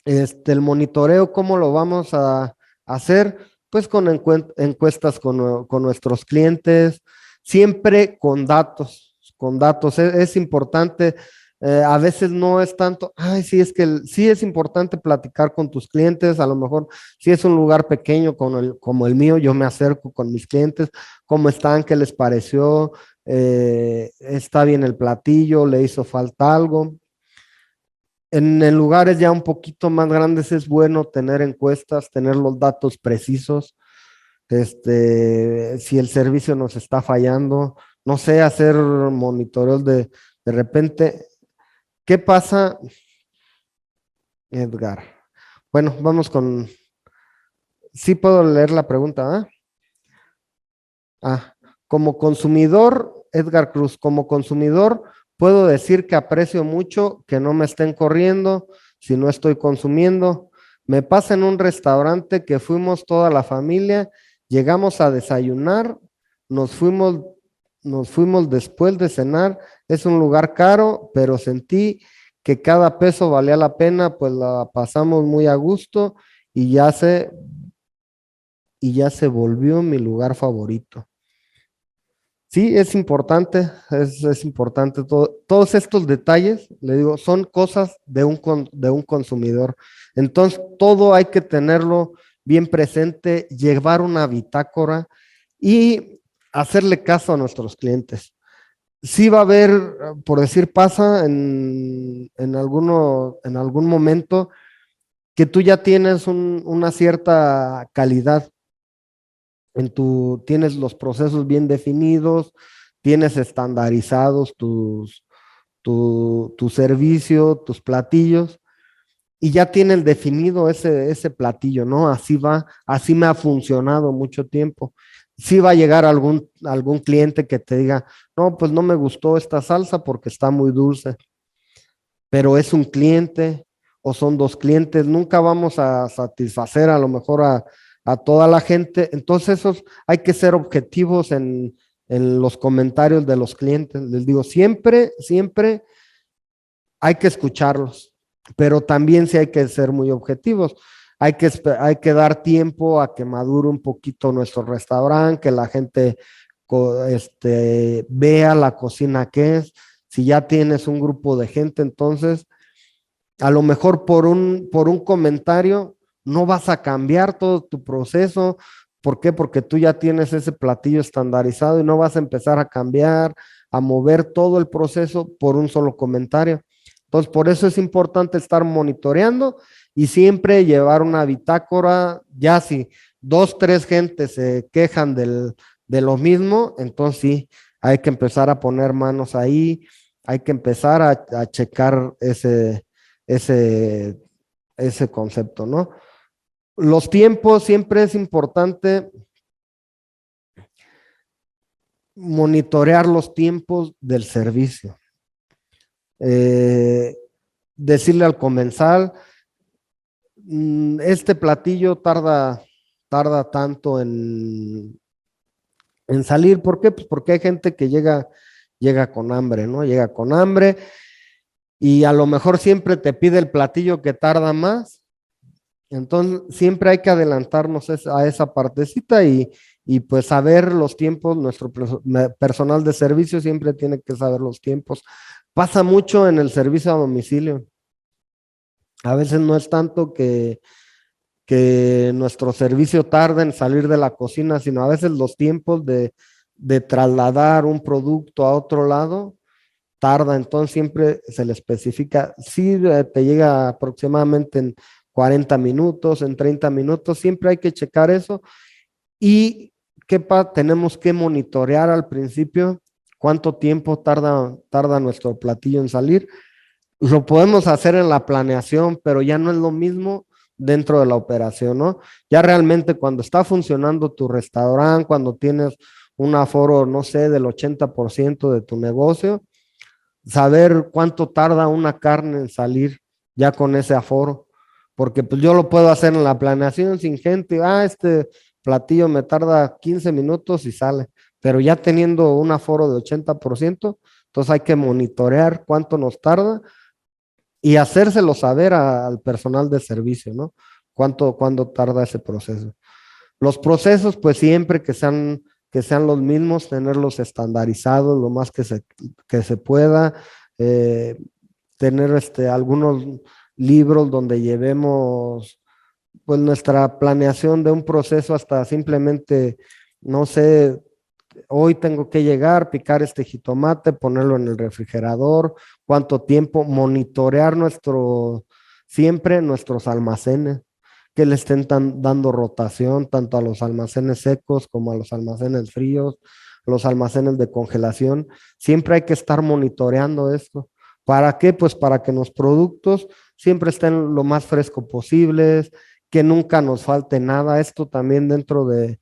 El monitoreo, ¿cómo lo vamos a hacer? Pues con encuestas con nuestros clientes, siempre con datos, con datos. Es importante, a veces no es tanto, sí, es que sí es importante platicar con tus clientes, a lo mejor si es un lugar pequeño como el mío, yo me acerco con mis clientes, ¿cómo están? ¿Qué les pareció? ¿Está bien el platillo? ¿Le hizo falta algo? En lugares ya un poquito más grandes es bueno tener encuestas, tener los datos precisos, si el servicio nos está fallando, no sé, hacer monitoreos de repente. ¿Qué pasa, Edgar? Bueno, vamos con, sí puedo leer la pregunta, ¿ah? Ah, como consumidor, Edgar Cruz, como consumidor, puedo decir que aprecio mucho que no me estén corriendo si no estoy consumiendo. Me pasa en un restaurante que fuimos toda la familia, llegamos a desayunar, nos fuimos, nos fuimos después de cenar. Es un lugar caro, pero sentí que cada peso valía la pena, pues la pasamos muy a gusto y ya se volvió mi lugar favorito. Sí, es importante todos estos detalles, le digo, son cosas de un consumidor. Entonces, todo hay que tenerlo bien presente, llevar una bitácora y hacerle caso a nuestros clientes. Sí va a haber, por decir, pasa en algún momento que tú ya tienes una cierta calidad tienes los procesos bien definidos, tienes estandarizados tu servicio, tus platillos, y ya tienen definido ese platillo, ¿no? Así me ha funcionado mucho tiempo. Sí va a llegar algún cliente que te diga, no, pues no me gustó esta salsa porque está muy dulce, pero es un cliente o son dos clientes, nunca vamos a satisfacer a lo mejor a toda la gente. Entonces, hay que ser objetivos en los comentarios de los clientes. Les digo, siempre, siempre hay que escucharlos, pero también sí hay que ser muy objetivos. Hay que dar tiempo a que madure un poquito nuestro restaurante, que la gente vea la cocina que es. Si ya tienes un grupo de gente, entonces a lo mejor por un comentario no vas a cambiar todo tu proceso. ¿Por qué? Porque tú ya tienes ese platillo estandarizado y no vas a empezar a cambiar, a mover todo el proceso por un solo comentario. Entonces, por eso es importante estar monitoreando y siempre llevar una bitácora. Ya si dos, tres gentes se quejan de lo mismo, entonces sí, hay que empezar a poner manos ahí, hay que empezar a checar ese, ese concepto, ¿no? Los tiempos, siempre es importante monitorear los tiempos del servicio. Decirle al comensal, este platillo tarda tarda tanto en salir. ¿Por qué? Pues porque hay gente que llega con hambre, ¿no? Llega con hambre y a lo mejor siempre te pide el platillo que tarda más. Entonces, siempre hay que adelantarnos a esa partecita y pues saber los tiempos. Nuestro personal de servicio siempre tiene que saber los tiempos. Pasa mucho en el servicio a domicilio. A veces no es tanto que nuestro servicio tarde en salir de la cocina, sino a veces los tiempos de trasladar un producto a otro lado tarda. Entonces siempre se le especifica, si te llega aproximadamente en 40 minutos, en 30 minutos, siempre hay que checar eso. Y tenemos que monitorear al principio cuánto tiempo tarda nuestro platillo en salir. Lo podemos hacer en la planeación, pero ya no es lo mismo dentro de la operación, ¿no? Ya realmente cuando está funcionando tu restaurante, cuando tienes un aforo, no sé, del 80% de tu negocio, saber cuánto tarda una carne en salir ya con ese aforo, porque pues yo lo puedo hacer en la planeación sin gente. Este platillo me tarda 15 minutos y sale, pero ya teniendo un aforo de 80%, entonces hay que monitorear cuánto nos tarda y hacérselo saber al personal de servicio, ¿no? Cuánto tarda ese proceso. Los procesos, pues siempre que sean los mismos, tenerlos estandarizados lo más que se pueda, eh, tener algunos libros donde llevemos pues nuestra planeación de un proceso hasta simplemente, no sé, hoy tengo que llegar, picar este jitomate, ponerlo en el refrigerador, cuánto tiempo, monitorear siempre nuestros almacenes, que le estén dando rotación tanto a los almacenes secos como a los almacenes fríos, los almacenes de congelación. Siempre hay que estar monitoreando esto. ¿Para qué? Pues para que los productos siempre estén lo más fresco posibles, que nunca nos falte nada. Esto también dentro de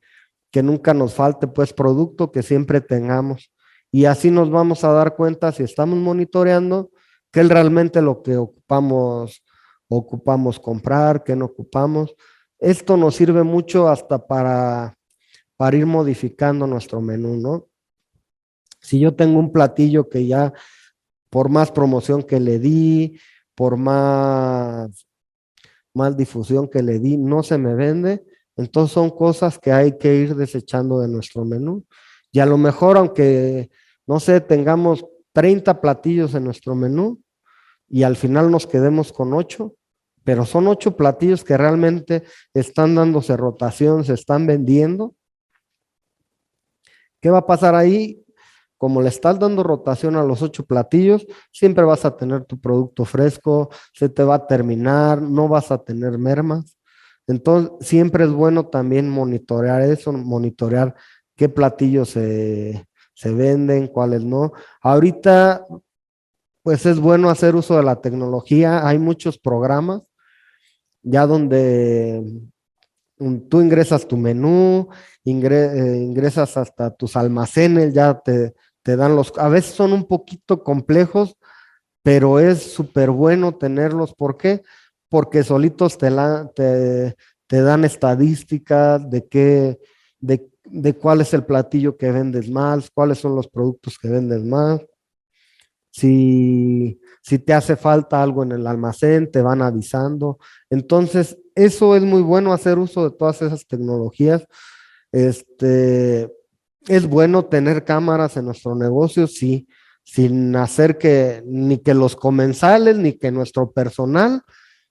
que nunca nos falte pues producto, que siempre tengamos. Y así nos vamos a dar cuenta si estamos monitoreando qué es realmente lo que ocupamos comprar, qué no ocupamos. Esto nos sirve mucho hasta para ir modificando nuestro menú, ¿no? Si yo tengo un platillo que ya por más promoción que le di, por más difusión que le di, no se me vende. Entonces son cosas que hay que ir desechando de nuestro menú. Y a lo mejor, aunque, no sé, tengamos 30 platillos en nuestro menú y al final nos quedemos con 8, pero son 8 platillos que realmente están dándose rotación, se están vendiendo. ¿Qué va a pasar ahí? Como le estás dando rotación a los 8 platillos, siempre vas a tener tu producto fresco, se te va a terminar, no vas a tener mermas. Entonces, siempre es bueno también monitorear eso, monitorear qué platillos se venden, cuáles no. Ahorita, pues es bueno hacer uso de la tecnología. Hay muchos programas ya donde tú ingresas tu menú, ingresas hasta tus almacenes, ya te dan a veces son un poquito complejos, pero es súper bueno tenerlos. ¿Por qué? Porque solitos te dan estadísticas de cuál es el platillo que vendes más, cuáles son los productos que vendes más. Si te hace falta algo en el almacén, te van avisando. Entonces, eso es muy bueno, hacer uso de todas esas tecnologías. Es bueno tener cámaras en nuestro negocio, sí, sin hacer ni que los comensales ni que nuestro personal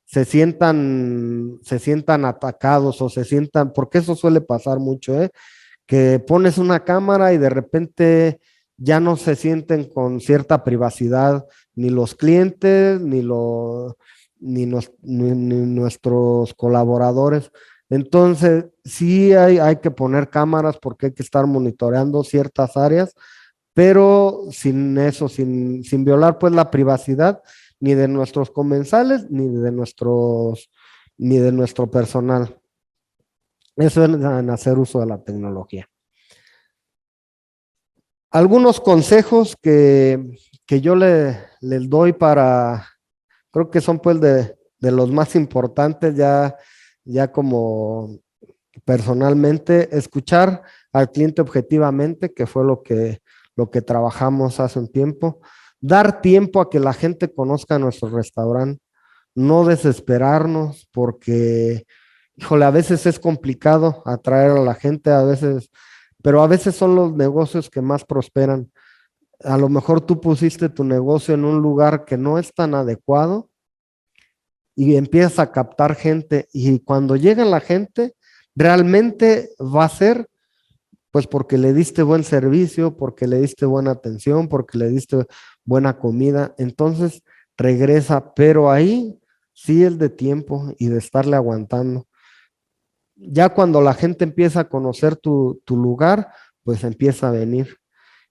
se sientan atacados o porque eso suele pasar mucho, ¿eh? Que pones una cámara y de repente ya no se sienten con cierta privacidad ni los clientes ni nuestros colaboradores. Entonces, sí hay que poner cámaras porque hay que estar monitoreando ciertas áreas, pero sin eso, sin violar pues la privacidad ni de nuestros comensales ni de nuestro personal. Eso es en hacer uso de la tecnología. Algunos consejos que yo les doy creo que son pues de los más importantes, ya como personalmente, escuchar al cliente objetivamente, que fue lo que trabajamos hace un tiempo, dar tiempo a que la gente conozca nuestro restaurante, no desesperarnos porque, híjole, a veces es complicado atraer a la gente, a veces, pero a veces son los negocios que más prosperan. A lo mejor tú pusiste tu negocio en un lugar que no es tan adecuado y empiezas a captar gente y cuando llega la gente, realmente va a ser pues porque le diste buen servicio, porque le diste buena atención, porque le diste buena comida, entonces regresa, pero ahí sí es de tiempo y de estarle aguantando. Ya cuando la gente empieza a conocer tu lugar, pues empieza a venir.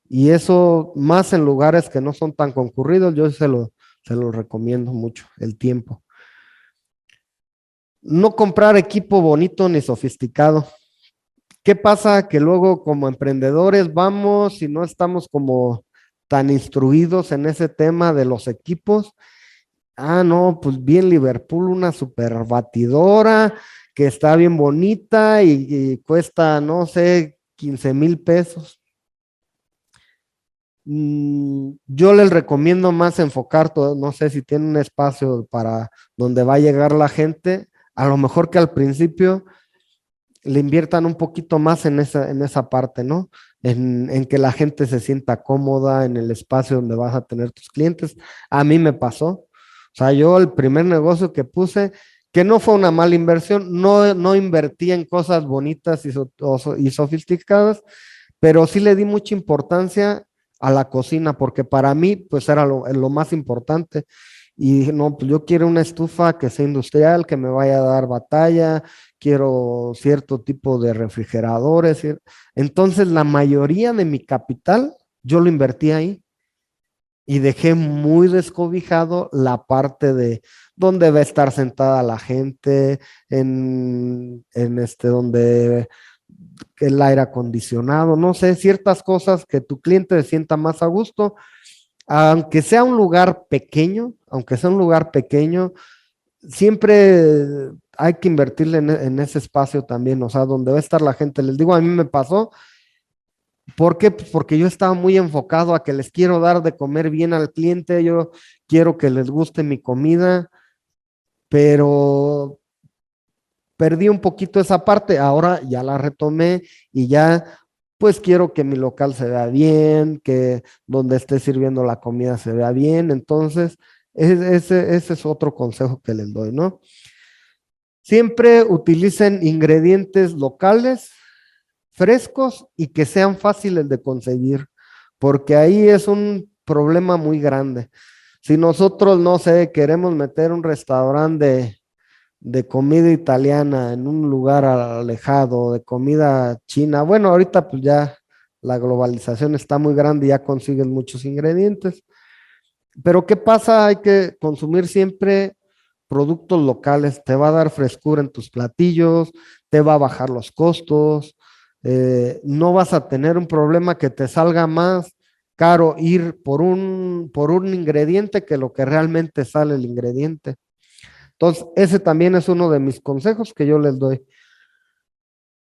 Y eso más en lugares que no son tan concurridos, yo se lo recomiendo mucho, el tiempo. No comprar equipo bonito ni sofisticado. ¿Qué pasa? Que luego como emprendedores vamos y no estamos como tan instruidos en ese tema de los equipos. Ah, no, pues bien Liverpool, una super batidora que está bien bonita y cuesta, no sé, 15,000 pesos. Yo les recomiendo más enfocar todo, no sé si tienen un espacio para donde va a llegar la gente, a lo mejor que al principio le inviertan un poquito más en esa parte, ¿no? En que la gente se sienta cómoda en el espacio donde vas a tener tus clientes. A mí me pasó. O sea, yo el primer negocio que puse, que no fue una mala inversión, no invertí en cosas bonitas y sofisticadas, pero sí le di mucha importancia a la cocina, porque para mí, pues era lo más importante. Y dije, no, pues yo quiero una estufa que sea industrial, que me vaya a dar batalla, quiero cierto tipo de refrigeradores. Entonces, la mayoría de mi capital, yo lo invertí ahí y dejé muy descobijado la parte de dónde va a estar sentada la gente, donde el aire acondicionado, no sé, ciertas cosas que tu cliente se sienta más a gusto, aunque sea un lugar pequeño, aunque sea un lugar pequeño, siempre hay que invertirle en ese espacio también, o sea, donde va a estar la gente. Les digo, a mí me pasó, ¿por qué? Pues porque yo estaba muy enfocado a que les quiero dar de comer bien al cliente, yo quiero que les guste mi comida, pero perdí un poquito esa parte, ahora ya la retomé y ya pues quiero que mi local se vea bien, que donde esté sirviendo la comida se vea bien, entonces ese es otro consejo que les doy, ¿no? Siempre utilicen ingredientes locales, frescos y que sean fáciles de conseguir, porque ahí es un problema muy grande. Si nosotros, no sé, queremos meter un restaurante de comida italiana en un lugar alejado, de comida china. Bueno, ahorita pues ya la globalización está muy grande y ya consiguen muchos ingredientes. Pero ¿qué pasa? Hay que consumir siempre productos locales. Te va a dar frescura en tus platillos, te va a bajar los costos, no vas a tener un problema que te salga más caro ir por un ingrediente que lo que realmente sale el ingrediente. Entonces, ese también es uno de mis consejos que yo les doy.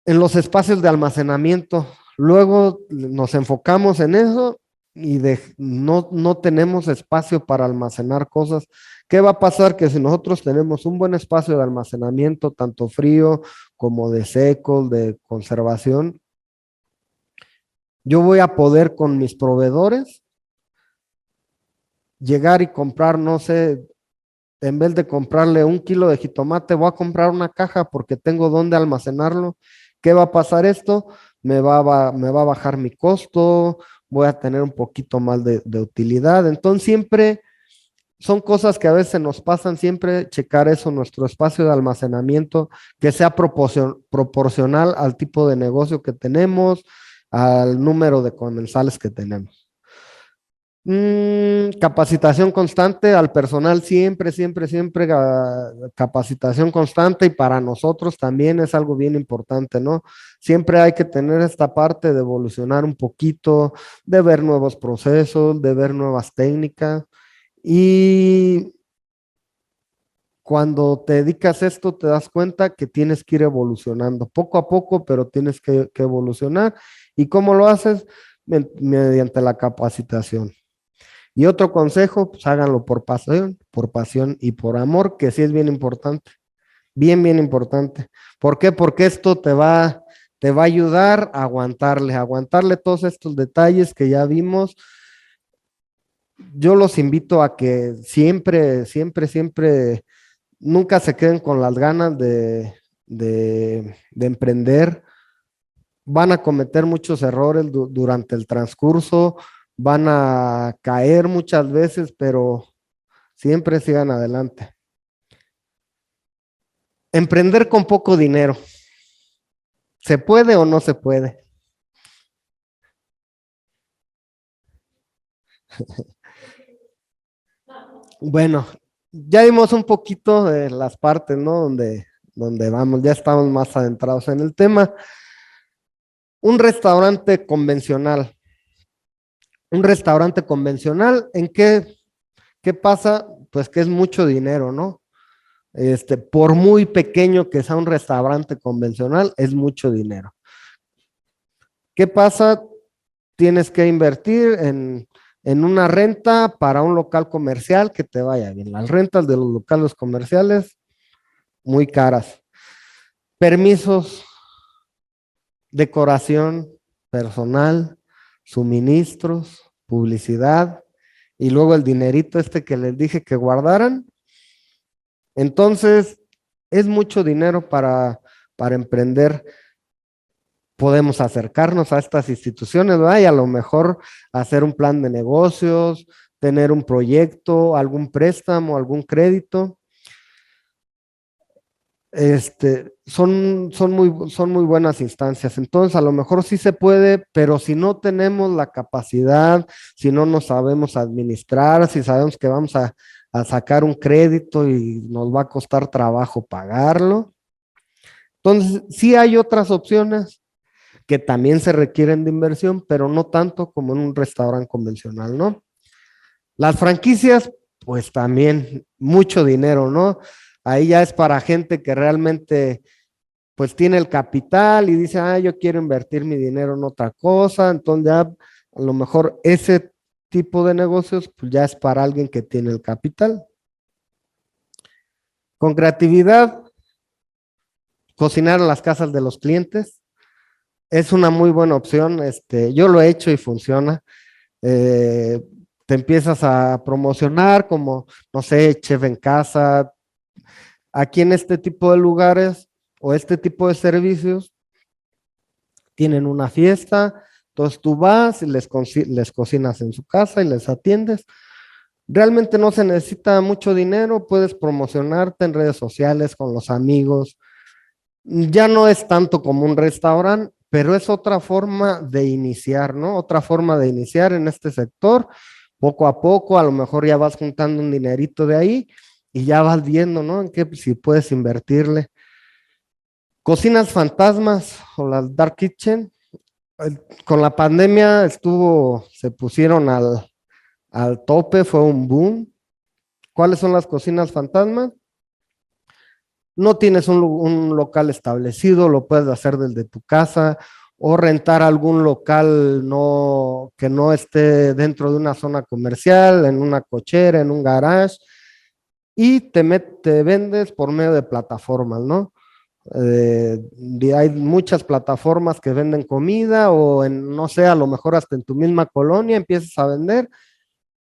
En los espacios de almacenamiento, luego nos enfocamos en eso y no tenemos espacio para almacenar cosas. ¿Qué va a pasar? Que si nosotros tenemos un buen espacio de almacenamiento, tanto frío como de seco, de conservación, yo voy a poder con mis proveedores llegar y comprar, no sé, en vez de comprarle 1 kilo de jitomate, voy a comprar una caja porque tengo dónde almacenarlo. ¿Qué va a pasar esto? Me va a bajar mi costo, voy a tener un poquito más de utilidad. Entonces, siempre son cosas que a veces nos pasan, siempre checar eso, nuestro espacio de almacenamiento, que sea proporcional al tipo de negocio que tenemos, al número de comensales que tenemos. Capacitación constante al personal, siempre, capacitación constante y para nosotros también es algo bien importante, ¿no? Siempre hay que tener esta parte de evolucionar un poquito, de ver nuevos procesos, de ver nuevas técnicas y cuando te dedicas a esto, te das cuenta que tienes que ir evolucionando poco a poco, pero tienes que evolucionar. ¿Y cómo lo haces? Mediante la capacitación. Y otro consejo, pues háganlo por pasión y por amor, que sí es bien importante, bien, bien importante. ¿Por qué? Porque esto te va a ayudar a aguantarle todos estos detalles que ya vimos. Yo los invito a que siempre, siempre, siempre, nunca se queden con las ganas de emprender. Van a cometer muchos errores durante el transcurso, van a caer muchas veces, pero siempre sigan adelante. Emprender con poco dinero. ¿Se puede o no se puede? Bueno, ya vimos un poquito de las partes, ¿no? Donde vamos, ya estamos más adentrados en el tema. Un restaurante convencional. Un restaurante convencional, ¿en qué pasa? Pues que es mucho dinero, ¿no? Por muy pequeño que sea un restaurante convencional, es mucho dinero. ¿Qué pasa? Tienes que invertir en una renta para un local comercial que te vaya bien. Las rentas de los locales comerciales, muy caras. Permisos, decoración, personal, suministros, publicidad y luego el dinerito que les dije que guardaran. Entonces, es mucho dinero para emprender. Podemos acercarnos a estas instituciones, ¿verdad? Y a lo mejor hacer un plan de negocios, tener un proyecto, algún préstamo, algún crédito. Son muy buenas instancias. Entonces, a lo mejor sí se puede, pero si no tenemos la capacidad, si no nos sabemos administrar, si sabemos que vamos a sacar un crédito y nos va a costar trabajo pagarlo. Entonces, sí hay otras opciones que también se requieren de inversión, pero no tanto como en un restaurante convencional, ¿no? Las franquicias, pues también mucho dinero, ¿no? Ahí ya es para gente que realmente pues tiene el capital y dice, yo quiero invertir mi dinero en otra cosa, entonces ya a lo mejor ese tipo de negocios pues ya es para alguien que tiene el capital. Con creatividad, cocinar en las casas de los clientes es una muy buena opción. Yo lo he hecho y funciona. Eh, Te empiezas a promocionar como, no sé, chef en casa. Aquí en este tipo de lugares o este tipo de servicios tienen una fiesta, entonces tú vas y les cocinas en su casa y les atiendes. Realmente no se necesita mucho dinero, puedes promocionarte en redes sociales con los amigos. Ya no es tanto como un restaurante, pero es otra forma de iniciar, ¿no? Otra forma de iniciar en este sector. Poco a poco, a lo mejor ya vas juntando un dinerito de ahí y ya vas viendo, ¿no? En qué si puedes invertirle. Cocinas fantasmas o las dark kitchen, con la pandemia se pusieron al tope, fue un boom. ¿Cuáles son las cocinas fantasmas? No tienes un local establecido, lo puedes hacer desde tu casa o rentar algún local que no esté dentro de una zona comercial, en una cochera, en un garage, y te vendes por medio de plataformas, ¿no? Hay muchas plataformas que venden comida o no sé, a lo mejor hasta en tu misma colonia empiezas a vender,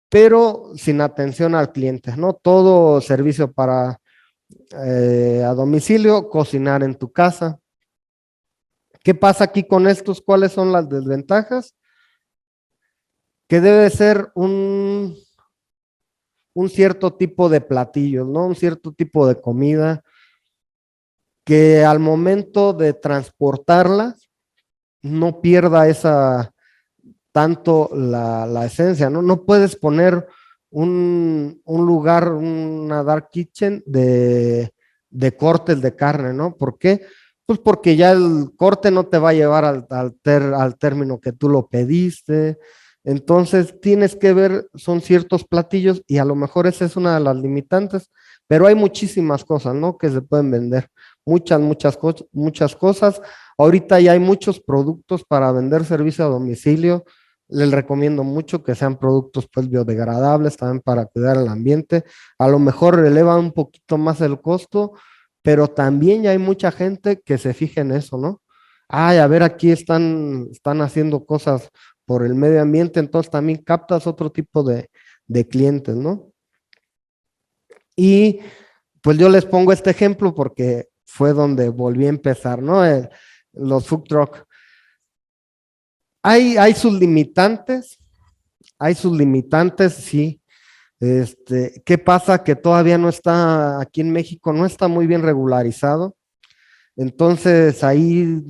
pero sin atención al cliente, ¿no? Todo servicio a domicilio, cocinar en tu casa. ¿Qué pasa aquí con estos? ¿Cuáles son las desventajas? Que debe ser un cierto tipo de platillos, ¿no? Un cierto tipo de comida que al momento de transportarlas no pierda tanto la esencia, ¿no? No puedes poner un lugar, una dark kitchen de cortes de carne, ¿no? ¿Por qué? Pues porque ya el corte no te va a llevar al término que tú lo pediste. Entonces tienes que ver, son ciertos platillos y a lo mejor esa es una de las limitantes, pero hay muchísimas cosas, ¿no? Que se pueden vender, muchas cosas. Ahorita ya hay muchos productos para vender servicio a domicilio. Les recomiendo mucho que sean productos pues biodegradables también para cuidar el ambiente. A lo mejor eleva un poquito más el costo, pero también ya hay mucha gente que se fija en eso, ¿no? Ay, a ver, aquí están haciendo cosas por el medio ambiente, entonces también captas otro tipo de clientes, ¿no? Y pues yo les pongo este ejemplo porque fue donde volví a empezar, ¿no? Los food truck. Hay sus limitantes, sí. ¿Qué pasa? Que todavía no está, aquí en México no está muy bien regularizado. Entonces ahí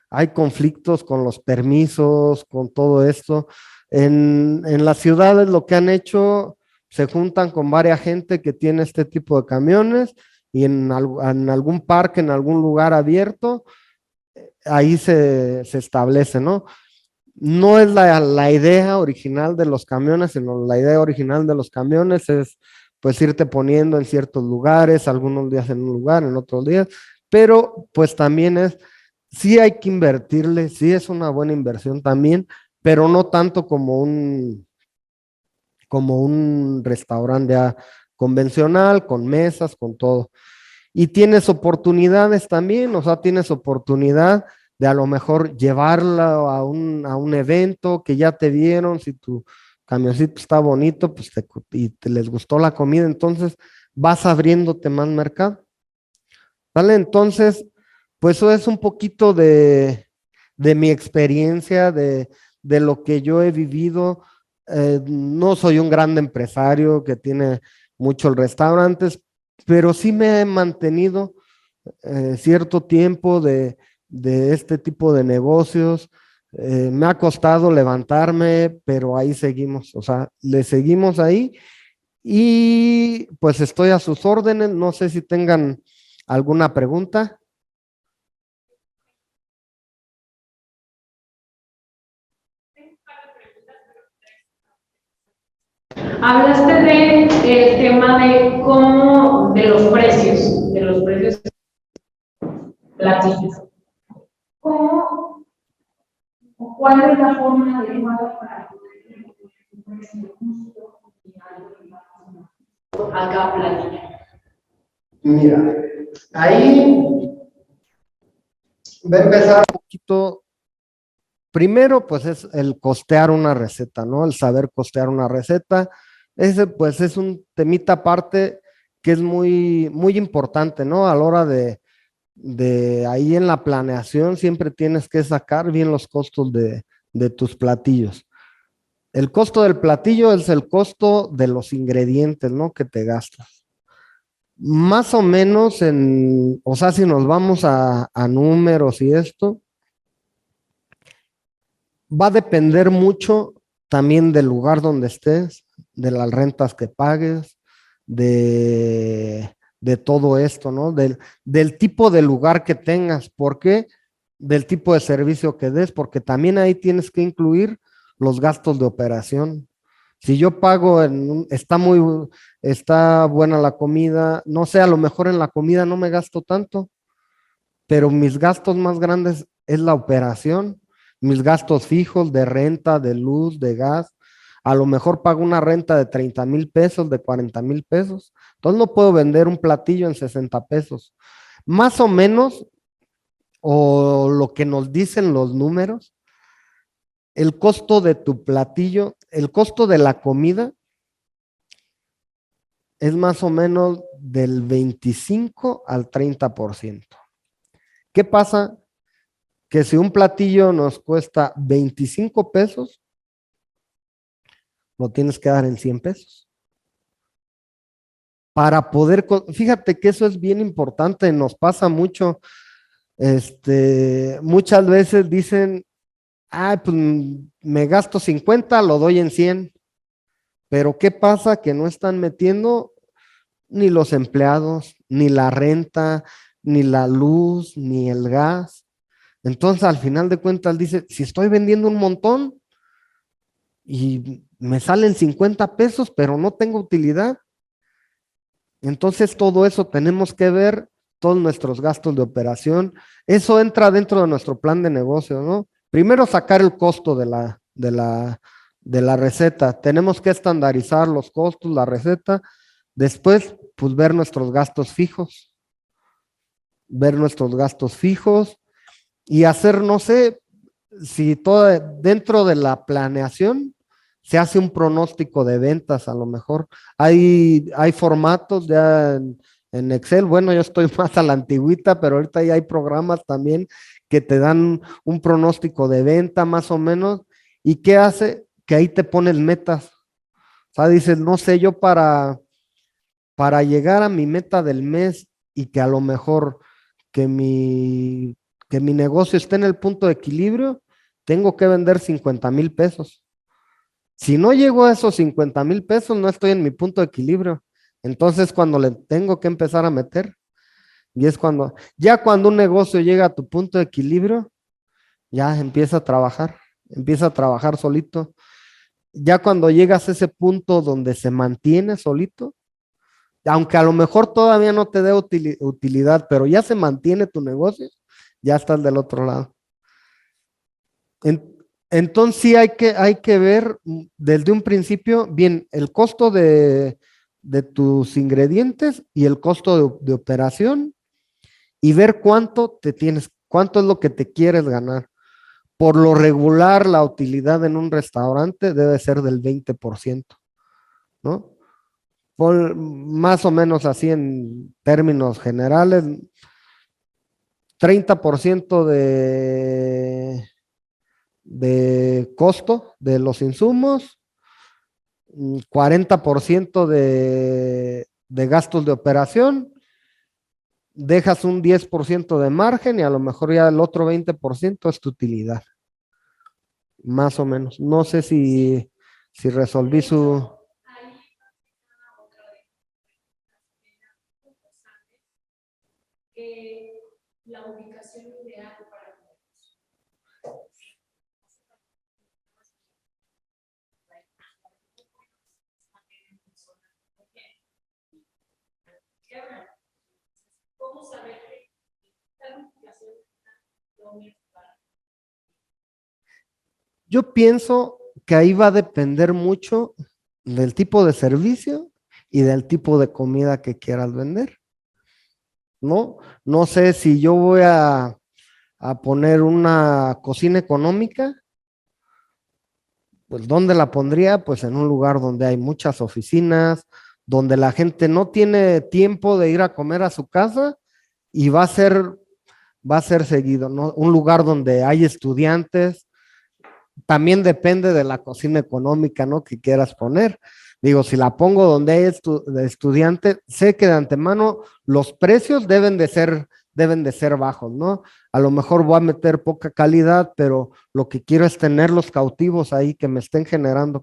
hay conflictos con los permisos, con todo esto. En las ciudades lo que han hecho, se juntan con varias gente que tiene este tipo de camiones y en algún parque, en algún lugar abierto, ahí se establece, ¿no? No es la idea original de los camiones, sino la idea original de los camiones es pues irte poniendo en ciertos lugares, algunos días en un lugar, en otros días, pero pues también sí hay que invertirle, sí es una buena inversión también, pero no tanto como un restaurante ya convencional, con mesas, con todo. Y tienes oportunidades también, o sea, tienes oportunidad de a lo mejor llevarla a un evento que ya te vieron, si tu camioncito está bonito, pues les gustó la comida, entonces vas abriéndote más mercado. ¿Vale? Entonces, pues eso es un poquito de mi experiencia, de lo que yo he vivido. No soy un gran empresario que tiene muchos restaurantes, pero sí me he mantenido cierto tiempo de este tipo de negocios. Me ha costado levantarme, pero ahí seguimos, o sea, le seguimos ahí y pues estoy a sus órdenes. No sé si tengan alguna pregunta. Hablaste del tema de cómo, de los precios platillos. ¿Cómo o cuál es la forma adecuada para poder tener un precio justo y algo que va a cada platillo? Mira, ahí va a empezar un poquito. Primero, pues es el costear una receta, ¿no? El saber costear una receta. Ese, pues, es un temita aparte que es muy, muy importante, ¿no? A la hora de ahí en la planeación siempre tienes que sacar bien los costos de tus platillos. El costo del platillo es el costo de los ingredientes, ¿no? Que te gastas. Más o menos o sea, si nos vamos a números y esto, va a depender mucho también del lugar donde estés, de las rentas que pagues, de todo esto, ¿no? Del tipo de lugar que tengas. ¿Por qué? Del tipo de servicio que des, porque también ahí tienes que incluir los gastos de operación. Si yo pago está buena la comida, no sé, a lo mejor en la comida no me gasto tanto, pero mis gastos más grandes es la operación, mis gastos fijos de renta, de luz, de gas. A lo mejor pago una renta de 30,000 pesos, de 40,000 pesos. Entonces no puedo vender un platillo en 60 pesos. Más o menos, o lo que nos dicen los números, el costo de tu platillo, el costo de la comida es más o menos del 25 al 30%. ¿Qué pasa? Que si un platillo nos cuesta 25 pesos, lo tienes que dar en 100 pesos. Para poder, fíjate que eso es bien importante, nos pasa mucho. Muchas veces dicen, pues me gasto 50, lo doy en 100. Pero ¿qué pasa? Que no están metiendo ni los empleados, ni la renta, ni la luz, ni el gas. Entonces, al final de cuentas, dice, si estoy vendiendo un montón y me salen 50 pesos, pero no tengo utilidad, Entonces todo eso tenemos que ver, todos nuestros gastos de operación, eso entra dentro de nuestro plan de negocio, ¿no? Primero sacar el costo de la receta, tenemos que estandarizar los costos, la receta, después pues ver nuestros gastos fijos y hacer, no sé, si todo dentro de la planeación se hace un pronóstico de ventas, a lo mejor. Hay formatos ya en Excel. Bueno, yo estoy más a la antigüita, pero ahorita ya hay programas también que te dan un pronóstico de venta más o menos. ¿Y qué hace? Que ahí te pones metas. O sea, dices, no sé, yo para llegar a mi meta del mes y que a lo mejor que que mi negocio esté en el punto de equilibrio, tengo que vender 50,000 pesos. Si no llego a esos 50,000 pesos, no estoy en mi punto de equilibrio. Entonces, cuando le tengo que empezar a meter, y es ya cuando un negocio llega a tu punto de equilibrio, ya empieza a trabajar solito. Ya cuando llegas a ese punto donde se mantiene solito, aunque a lo mejor todavía no te dé utilidad, pero ya se mantiene tu negocio, ya estás del otro lado. En- entonces sí hay que ver desde un principio bien el costo de tus ingredientes y el costo de operación y ver cuánto es lo que te quieres ganar. Por lo regular, la utilidad en un restaurante debe ser del 20%, ¿no? Más o menos así en términos generales, 30% de costo de los insumos, 40% de gastos de operación, dejas un 10% de margen y a lo mejor ya el otro 20% es tu utilidad, más o menos. No sé si resolví su... La ubicación ideal para cómo saber que la ubicación Yo pienso que ahí va a depender mucho del tipo de servicio y del tipo de comida que quieras vender, ¿no? No sé si yo voy a poner una cocina económica, pues ¿dónde la pondría? Pues en un lugar donde hay muchas oficinas, donde la gente no tiene tiempo de ir a comer a su casa y va a ser seguido, ¿no? Un lugar donde hay estudiantes, también depende de la cocina económica, ¿no? Que quieras poner. Digo, si la pongo donde hay de estudiante, sé que de antemano los precios deben de ser bajos, ¿no? A lo mejor voy a meter poca calidad, pero lo que quiero es tener los cautivos ahí que me estén generando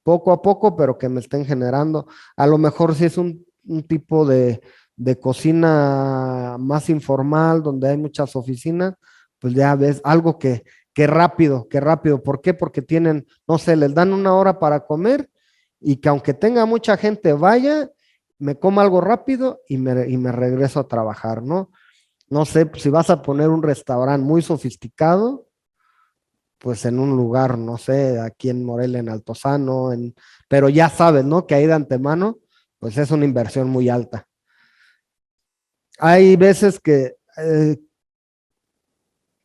poco a poco, pero que me estén generando. A lo mejor si es un tipo de cocina más informal, donde hay muchas oficinas, pues ya ves algo que rápido, que rápido. ¿Por qué? Porque tienen, no sé, les dan una hora para comer y que aunque tenga mucha gente, vaya, me coma algo rápido y me regreso a trabajar, ¿no? No sé, pues, si vas a poner un restaurante muy sofisticado, pues en un lugar, no sé, aquí en Morelia, en Altozano, pero ya sabes, ¿no? Que ahí de antemano, pues es una inversión muy alta. Hay veces que,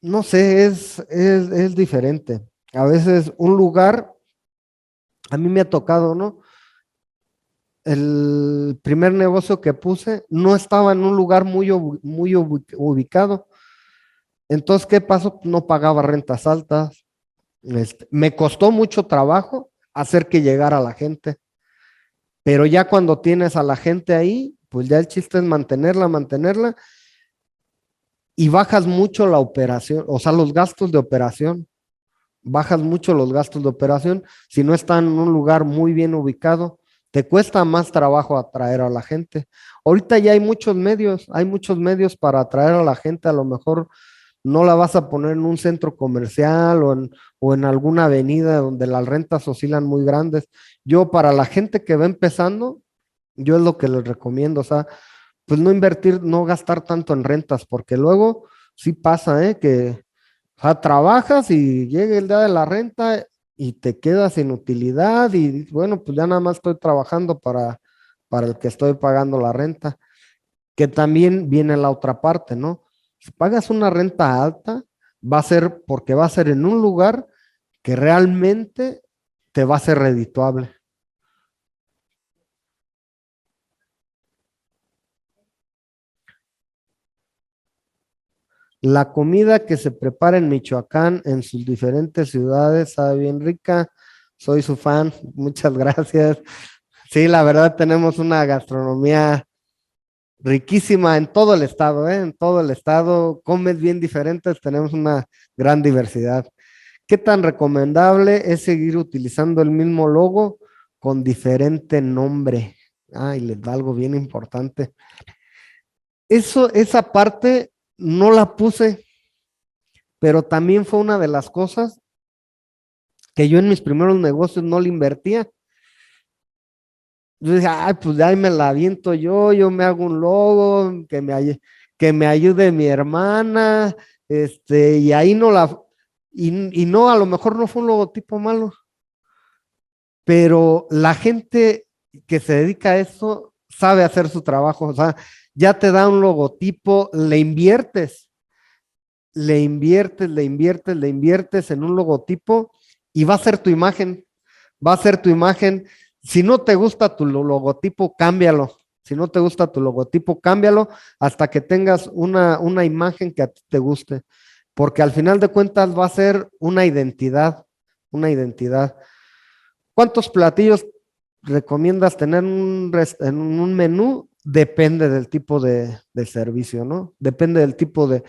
no sé, es diferente. A veces un lugar, a mí me ha tocado, ¿no? El primer negocio que puse no estaba en un lugar muy ubicado. Entonces, ¿qué pasó? No pagaba rentas altas. Me costó mucho trabajo hacer que llegara la gente, pero ya cuando tienes a la gente ahí, pues ya el chiste es mantenerla y bajas mucho la operación, o sea, los gastos de operación. Bajas mucho los gastos de operación si no están en un lugar muy bien ubicado. Te cuesta más trabajo atraer a la gente. Ahorita ya hay muchos medios para atraer a la gente. A lo mejor no la vas a poner en un centro comercial o en alguna avenida donde las rentas oscilan muy grandes. Yo, para la gente que va empezando, Yo es lo que les recomiendo, o sea, pues no invertir, no gastar tanto en rentas, porque luego sí pasa, ¿eh? Que o sea, trabajas y llega el día de la renta y te quedas sin utilidad y bueno, pues ya nada más estoy trabajando para el que estoy pagando la renta, que también viene la otra parte, ¿no? Si pagas una renta alta, va a ser porque va a ser en un lugar que realmente te va a ser redituable. La comida que se prepara en Michoacán, en sus diferentes ciudades, sabe bien rica. Soy su fan, muchas gracias. Sí, la verdad tenemos una gastronomía riquísima en todo el estado, ¿eh? En todo el estado, comes bien diferentes, tenemos una gran diversidad. ¿Qué tan recomendable es seguir utilizando el mismo logo con diferente nombre? Ah, y les da algo bien importante. Esa parte no la puse, pero también fue una de las cosas que yo en mis primeros negocios no le invertía. Yo decía, ay, pues ahí me la aviento yo me hago un logo, que me ayude mi hermana, y ahí no y no, a lo mejor no fue un logotipo malo, pero la gente que se dedica a eso sabe hacer su trabajo, o sea, ya te da un logotipo, le inviertes en un logotipo y va a ser tu imagen, va a ser tu imagen. Si no te gusta tu logotipo, cámbialo. Si no te gusta tu logotipo, cámbialo hasta que tengas una imagen que a ti te guste, porque al final de cuentas va a ser una identidad, una identidad. ¿Cuántos platillos recomiendas tener en un menú? Depende del tipo de servicio, ¿no? Depende del tipo de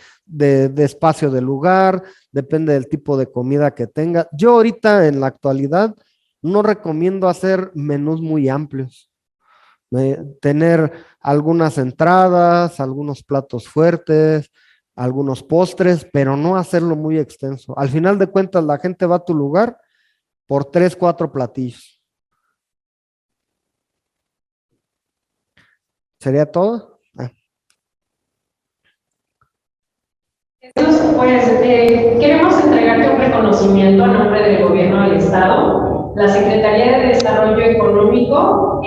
espacio del lugar, depende del tipo de comida que tenga. Yo ahorita en la actualidad no recomiendo hacer menús muy amplios. Tener algunas entradas, algunos platos fuertes, algunos postres, pero no hacerlo muy extenso. Al final de cuentas, la gente va a tu lugar por 3, 4 platillos. ¿Sería todo? Ah. Entonces, pues queremos entregarte un reconocimiento a nombre del Gobierno del Estado, la Secretaría de Desarrollo Económico,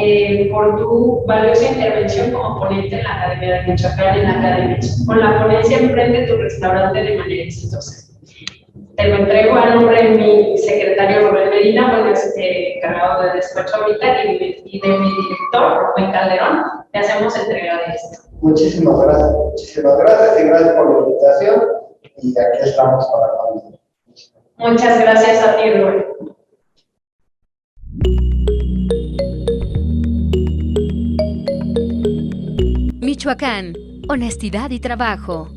por tu valiosa intervención como ponente en la Academia de Michoacán en la Academia, con la ponencia Emprende tu restaurante de manera exitosa. Te lo entrego a nombre de mi secretario Rubén Medina, bueno, encargado de despacho ahorita, y de mi director, Rubén Calderón. Te hacemos entrega de esto. Muchísimas gracias y gracias por la invitación y aquí estamos para cuando. Muchas gracias a ti, Rubén. Michoacán, honestidad y trabajo.